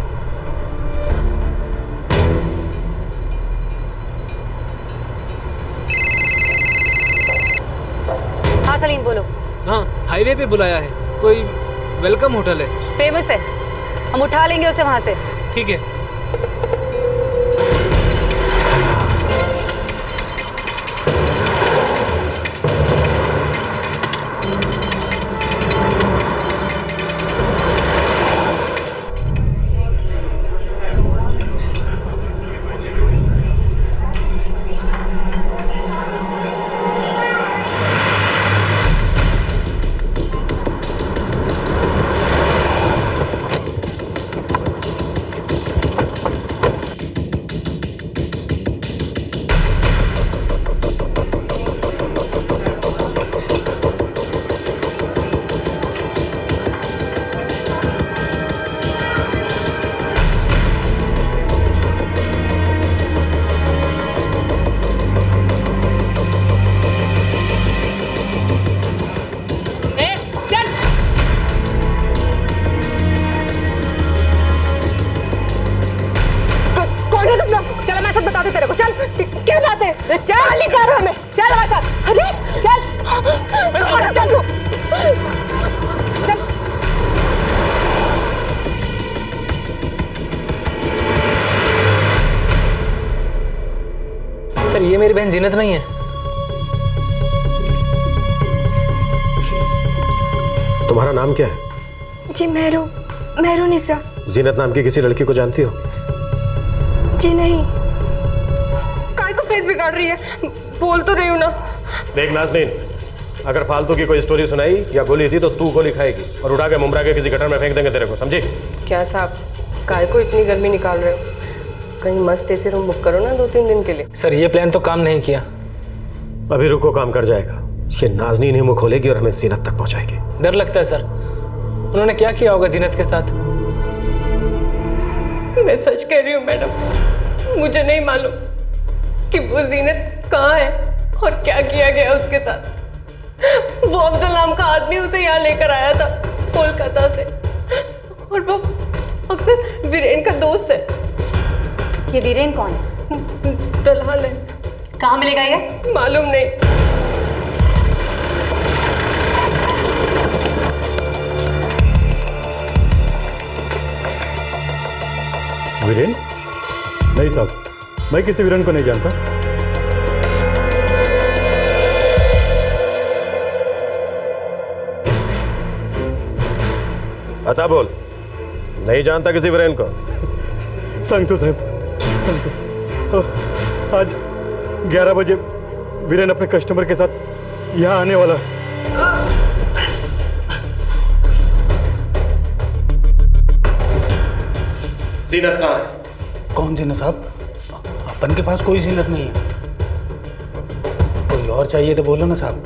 [SPEAKER 11] हाँ सलीम बोलो।
[SPEAKER 18] हाँ, हाईवे पे बुलाया है, कोई वेलकम होटल है,
[SPEAKER 11] फेमस है, हम उठा लेंगे उसे वहां से।
[SPEAKER 18] ठीक है। ये मेरी बहन जीनत नहीं है?
[SPEAKER 19] तुम्हारा नाम क्या है?
[SPEAKER 15] जी मेहरू निशा।
[SPEAKER 19] जीनत नाम की किसी लड़की को जानती हो?
[SPEAKER 15] जी नहीं। काय को फेस बिगाड़ रही है? बोल तो रही हूँ ना।
[SPEAKER 19] देख नाज़नीन, अगर फालतू की कोई स्टोरी सुनाई या गोली थी तो तू गोली खाएगी और उठा के मुमरा के किसी गटर में फेंक देंगे तेरे को, समझी?
[SPEAKER 8] क्या साहब, काय को इतनी गर्मी निकाल रहे हो? कहीं मस्त ऐसे रूम बुक करो ना 2-3 दिन के लिए।
[SPEAKER 18] सर ये प्लान तो काम नहीं किया।
[SPEAKER 19] अभी रुको, काम कर जाएगा। ये नाज़नीन ही मुंह खोलेगी और हमें जीनत तक पहुंचाएगी।
[SPEAKER 18] डर लगता है सर, उन्होंने क्या किया होगा जीनत के साथ?
[SPEAKER 8] मैं सच कह रही हूँ मैडम, मुझे नहीं मालूम कि वो जीनत कहाँ है और क्या किया गया उसके साथ। वो अफजल नाम का आदमी उसे यहाँ लेकर आया था कोलकाता से, और वो अफजल वीरेन का दोस्त है।
[SPEAKER 11] ये वीरेन कौन है?
[SPEAKER 8] दलाल है।
[SPEAKER 11] कहाँ मिलेगा ये?
[SPEAKER 8] मालूम नहीं।
[SPEAKER 5] वीरेन? नहीं साहब, मैं किसी वीरेन को नहीं जानता।
[SPEAKER 19] बता बोल, नहीं जानता किसी वीरेन को?
[SPEAKER 5] सांगतो साहब, सांगतो। आज 11 बजे वीरेन अपने कस्टमर के साथ यहाँ आने वाला है।
[SPEAKER 19] जीनत कहाँ है?
[SPEAKER 1] कौन जीनत साहब? अपन के पास कोई जीनत नहीं है। कोई और चाहिए तो बोलो ना साहब।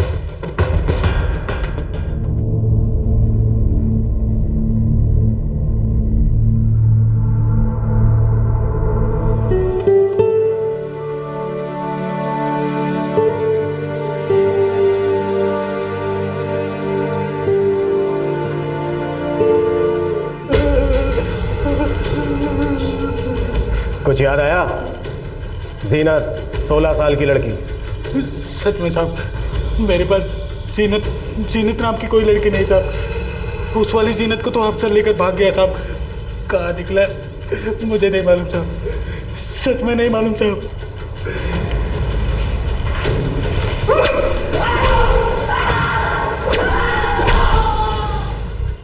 [SPEAKER 19] कुछ याद आया? जीनत 16 साल की लड़की।
[SPEAKER 1] सच में साहब, मेरे पास जीनत नाम की कोई लड़की नहीं साहब। उस वाली जीनत को तो अफसर लेकर भाग गया साहब। कहाँ निकला मुझे नहीं मालूम साहब, सच में नहीं मालूम साहब।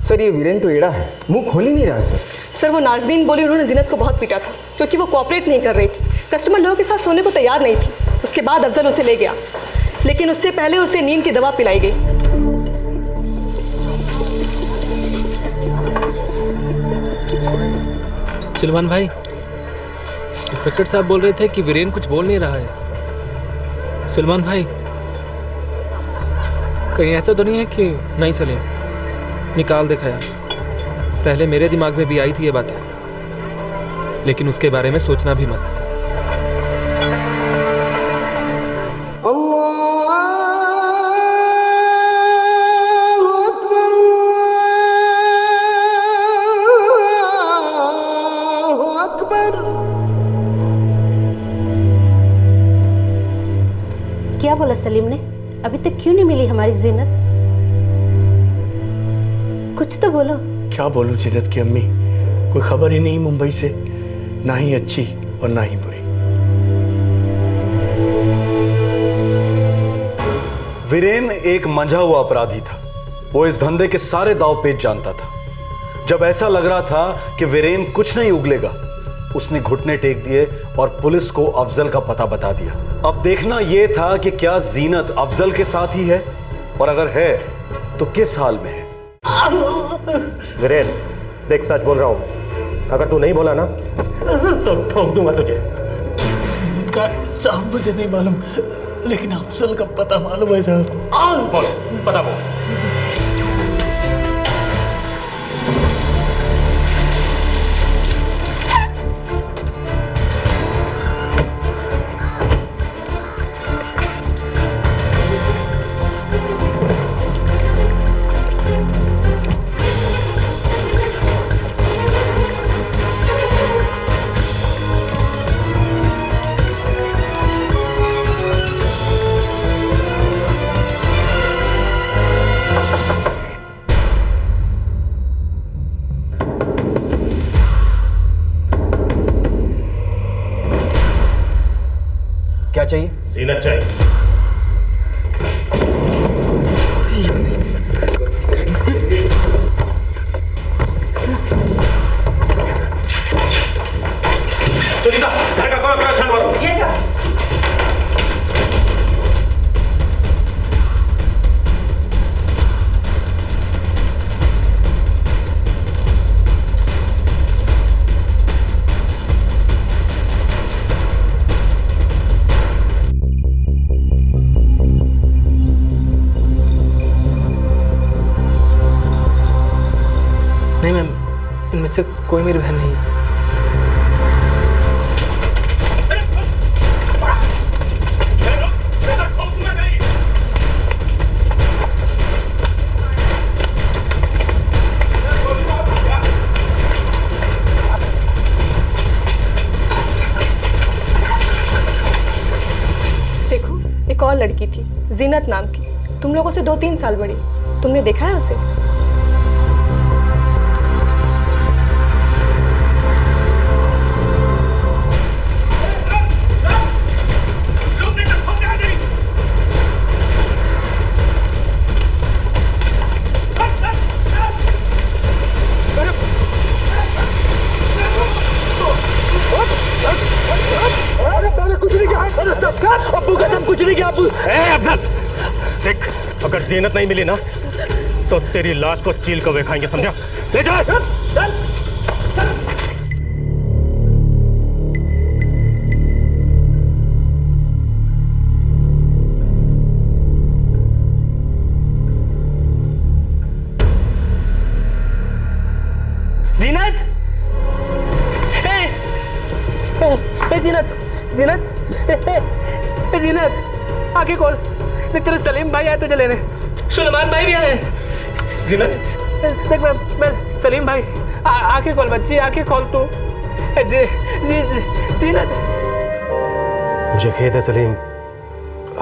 [SPEAKER 16] सर ये वीरेन तो एड़ा है, मुंह खोल ही नहीं रहा सर।
[SPEAKER 8] सर वो नाज़नीन बोली उन्होंने जीनत को बहुत पीटा था क्योंकि वो कोऑपरेट नहीं कर रही थी, कस्टमर लोगों के साथ सोने को तैयार नहीं थी। उसके बाद अफजल उसे ले गया, लेकिन उससे पहले उसे नींद की दवा पिलाई गई।
[SPEAKER 18] सुलेमान भाई, इंस्पेक्टर साहब बोल रहे थे कि वीरेन कुछ बोल नहीं रहा है। सुलेमान भाई, कहीं ऐसा तो नहीं है कि? नहीं सलीम, निकाल देखा यार। पहले मेरे दिमाग में भी आई थी ये बातें, लेकिन उसके बारे में सोचना भी मत।
[SPEAKER 13] क्या बोला सलीम ने? अभी तक क्यों नहीं मिली हमारी जीनत? कुछ तो बोलो।
[SPEAKER 12] क्या बोलूं जीनत की अम्मी, कोई खबर ही नहीं मुंबई से, ना ही अच्छी और ना ही बुरी।
[SPEAKER 4] वीरेन एक मंझा हुआ अपराधी था। वो इस धंधे के सारे दाव पेच जानता था। जब ऐसा लग रहा था कि वीरेन कुछ नहीं उगलेगा, उसने घुटने टेक दिए और पुलिस को अफजल का पता बता दिया। अब देखना यह था कि क्या जीनत अफजल के साथ ही है, और अगर है तो किस हाल में है।
[SPEAKER 19] वीरेन देख, सच बोल रहा हूं, अगर तू नहीं बोला ना तो ठोक दूंगा तुझे।
[SPEAKER 1] जीनत का साहब मुझे नहीं मालूम, लेकिन अफजल का पता मालूम है साहब।
[SPEAKER 19] बोल, पता बोल।
[SPEAKER 16] क्या चाहिए?
[SPEAKER 19] जीनत चाहिए। सुनीता, घर का कोना कोना छान मारो।
[SPEAKER 11] Yes sir.
[SPEAKER 18] नहीं मैम, इनमें से कोई मेरी बहन नहीं है।
[SPEAKER 15] देखो, एक और लड़की थी जीनत नाम की, तुम लोगों से 2-3 साल बड़ी। तुमने देखा है उसे?
[SPEAKER 19] देख, अगर जीनत नहीं मिली ना तो तेरी लाश को चील को खाएंगे, समझा? ले जा।
[SPEAKER 7] जीनत, जीनत, जीनत, जीनत, आगे खोल। देख तेरे सलीम भाई आए तुझे लेने, सुलेमान भाई भी आए।
[SPEAKER 19] जीनत,
[SPEAKER 7] देख मैं सलीम भाई, आंखें खोल बच्ची, आंखें खोल तू। जीनत।
[SPEAKER 19] मुझे खेद है सलीम,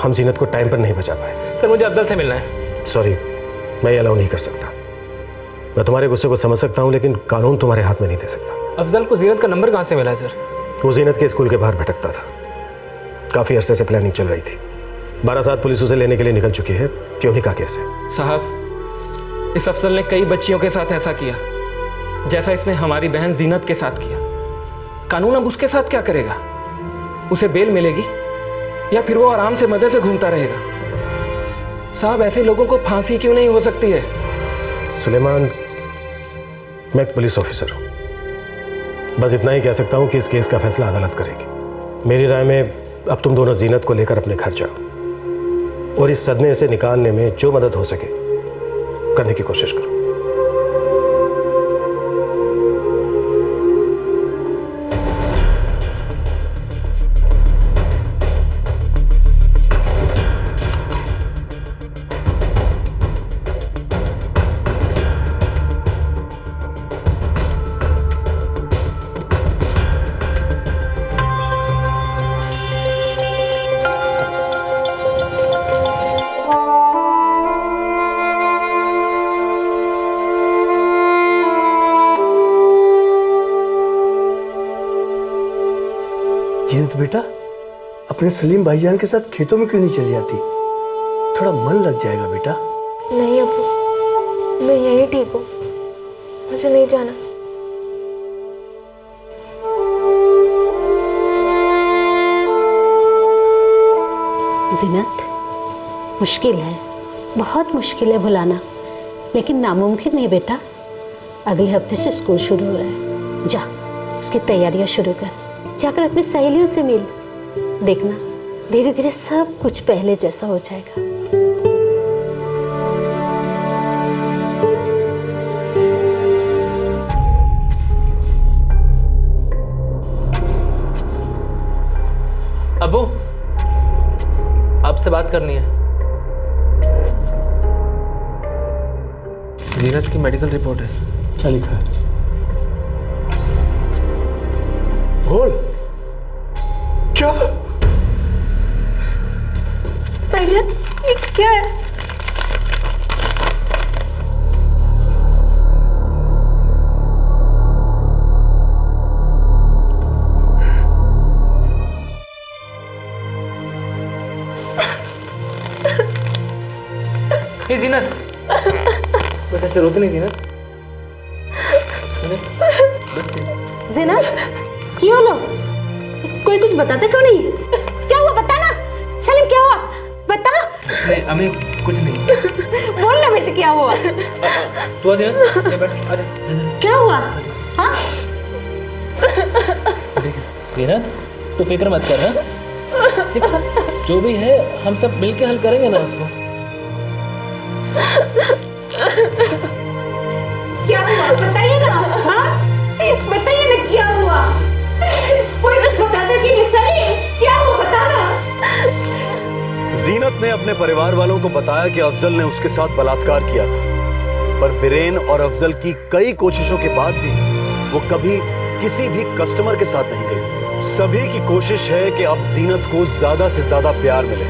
[SPEAKER 19] हम जीनत को टाइम पर नहीं बचा पाए।
[SPEAKER 18] सर मुझे अफजल से मिलना है।
[SPEAKER 19] सॉरी, मैं ये अलाउ नहीं कर सकता। मैं तुम्हारे गुस्से को समझ सकता हूँ, लेकिन कानून तुम्हारे हाथ में नहीं दे सकता।
[SPEAKER 18] अफजल को जीनत का नंबर कहाँ से मिला है सर?
[SPEAKER 19] वो जीनत के स्कूल के बाहर भटकता था, काफी अरसे से प्लानिंग चल रही थी। 12 पुलिस उसे लेने के लिए निकल चुकी है। क्यों नहीं का केस है
[SPEAKER 18] साहब, इस अफजल ने कई बच्चियों के साथ ऐसा किया जैसा इसने हमारी बहन जीनत के साथ किया। कानून अब उसके साथ क्या करेगा? उसे बेल मिलेगी या फिर वो आराम से मजे से घूमता रहेगा? साहब, ऐसे लोगों को फांसी क्यों नहीं हो सकती है?
[SPEAKER 19] सुलेमान, मैं एक पुलिस ऑफिसर हूं, बस इतना ही कह सकता हूं कि इस केस का फैसला अदालत करेगी। मेरी राय में अब तुम दोनों जीनत को लेकर अपने घर जाओ और इस सदमे से निकालने में जो मदद हो सके करने की कोशिश करो।
[SPEAKER 12] जीनत बेटा, अपने सलीम भाईजान के साथ खेतों में क्यों नहीं चली जाती? थोड़ा मन लग जाएगा बेटा।
[SPEAKER 15] नहीं अब्बू, मैं यहीं ठीक हूँ, मुझे नहीं जाना।
[SPEAKER 13] जीनत, मुश्किल है, बहुत मुश्किल है भुलाना, लेकिन नामुमकिन नहीं बेटा। अगले हफ्ते से स्कूल शुरू हो रहा है, जा उसकी तैयारियां शुरू कर, जाकर अपनी सहेलियों से मिल। देखना धीरे धीरे सब कुछ पहले जैसा हो जाएगा।
[SPEAKER 18] अब्बू, आपसे बात करनी है। जीनत की मेडिकल रिपोर्ट है।
[SPEAKER 12] क्या लिखा है? बोल। क्या?
[SPEAKER 15] ये क्या है?
[SPEAKER 18] ऐसे रोते नहीं जीनत। बस
[SPEAKER 13] जीनत क्या होलो? कोई कुछ बताते क्यों नहीं? क्या हुआ बता ना। सलीम क्या हुआ बता।
[SPEAKER 18] नहीं अम्मी कुछ नहीं।
[SPEAKER 13] बोल ना बेटे क्या हुआ?
[SPEAKER 18] तू आ जीनत, ले बैठ, आ जा।
[SPEAKER 13] क्या हुआ? हाँ
[SPEAKER 18] जीनत तू फिक्र मत कर ना, जो भी है हम सब मिलके हल करेंगे ना उसको।
[SPEAKER 13] क्या हुआ बताइए ना। हाँ बताइए ना क्या हुआ? कोई कुछ बताता कि नहीं? सलीम क्या हुआ बताना।
[SPEAKER 4] जीनत ने अपने परिवार वालों को बताया कि अफजल ने उसके साथ बलात्कार किया था, पर वीरेन और अफजल की कई कोशिशों के बाद भी वो कभी किसी भी कस्टमर के साथ नहीं गई। सभी की कोशिश है कि अब जीनत को ज्यादा से ज्यादा प्यार मिले।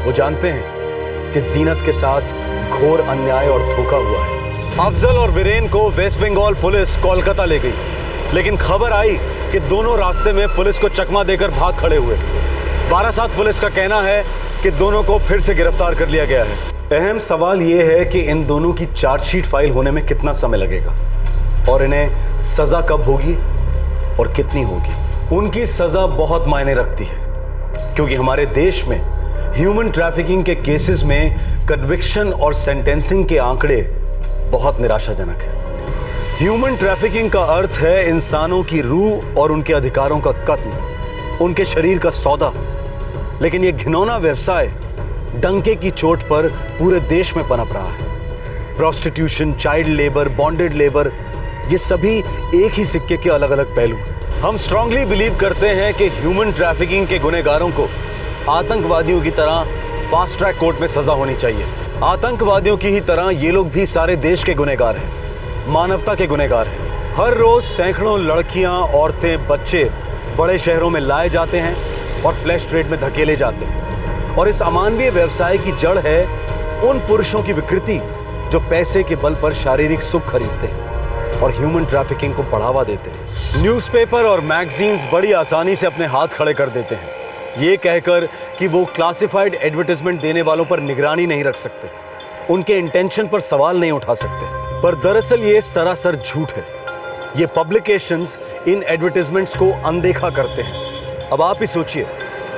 [SPEAKER 4] वो जानते हैं कि जीनत के साथ घोर अन्याय और धोखा हुआ है। अफजल और वीरेन को वेस्ट बंगाल पुलिस कोलकाता ले गई, लेकिन खबर आई कि दोनों रास्ते में पुलिस को चकमा देकर भाग खड़े हुए। बारासात पुलिस का कहना है कि दोनों को फिर से गिरफ्तार कर लिया गया है। अहम सवाल यह है कि इन दोनों की चार्जशीट फाइल होने में कितना समय लगेगा और इन्हें सजा कब होगी और कितनी होगी। उनकी सजा बहुत मायने रखती है, क्योंकि हमारे देश में ह्यूमन ट्रैफिकिंग के केसेस में कन्विक्शन और सेंटेंसिंग के आंकड़े बहुत निराशाजनक है। ह्यूमन ट्रैफिकिंग का अर्थ है इंसानों की रूह और उनके अधिकारों का कत्ल, उनके शरीर का सौदा। लेकिन यह घिनौना व्यवसाय डंके की चोट पर पूरे देश में पनप रहा है। Prostitution, child labour, bonded labour, ये सभी एक ही सिक्के के अलग अलग पहलू। हम स्ट्रांगली बिलीव करते हैं कि ह्यूमन ट्रैफिकिंग के गुनहगारों को आतंकवादियों की तरह फास्ट ट्रैक कोर्ट में सजा होनी चाहिए। आतंकवादियों की ही तरह ये लोग भी सारे देश के गुनहगार हैं, मानवता के गुनहगार हैं। हर रोज सैकड़ों लड़कियां, औरतें, बच्चे बड़े शहरों में लाए जाते हैं और फ्लैश ट्रेड में धकेले जाते हैं। और इस अमानवीय व्यवसाय की जड़ है उन पुरुषों की विकृति जो पैसे के बल पर शारीरिक सुख खरीदते हैं और ह्यूमन ट्रैफिकिंग को बढ़ावा देते हैं। न्यूज़पेपर और मैगजीन्स बड़ी आसानी से अपने हाथ खड़े कर देते हैं, ये कहकर कि वो क्लासिफाइड एडवर्टाइजमेंट देने वालों पर निगरानी नहीं रख सकते, उनके इंटेंशन पर सवाल नहीं उठा सकते। पर दरअसल ये सरासर झूठ है। ये पब्लिकेशंस इन एडवर्टाइजमेंट्स को अनदेखा करते हैं। अब आप ही सोचिए,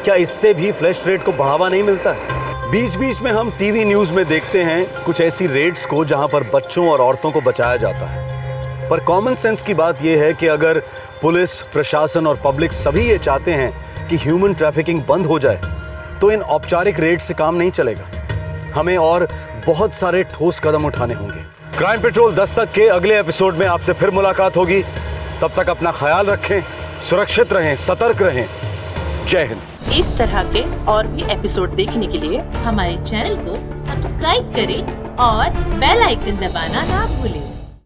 [SPEAKER 4] क्या इससे भी फ्लैश ट्रेड को बढ़ावा नहीं मिलता है? बीच बीच में हम टीवी न्यूज़ में देखते हैं कुछ ऐसी रेड्स को जहां पर बच्चों और औरतों को बचाया जाता है। पर कॉमन सेंस की बात यह है कि अगर पुलिस, प्रशासन और पब्लिक सभी ये चाहते हैं कि ह्यूमन ट्रैफिकिंग बंद हो जाए, तो इन औपचारिक रेड से काम नहीं चलेगा। हमें और बहुत सारे ठोस कदम उठाने होंगे। क्राइम पेट्रोल दस्तक के अगले एपिसोड में आपसे फिर मुलाकात होगी। तब तक अपना ख्याल रखें, सुरक्षित रहें, सतर्क रहें। जय हिंद।
[SPEAKER 20] इस तरह के और भी एपिसोड देखने के लिए हमारे चैनल को सब्सक्राइब करें और बेल आइकन दबाना ना भूलें।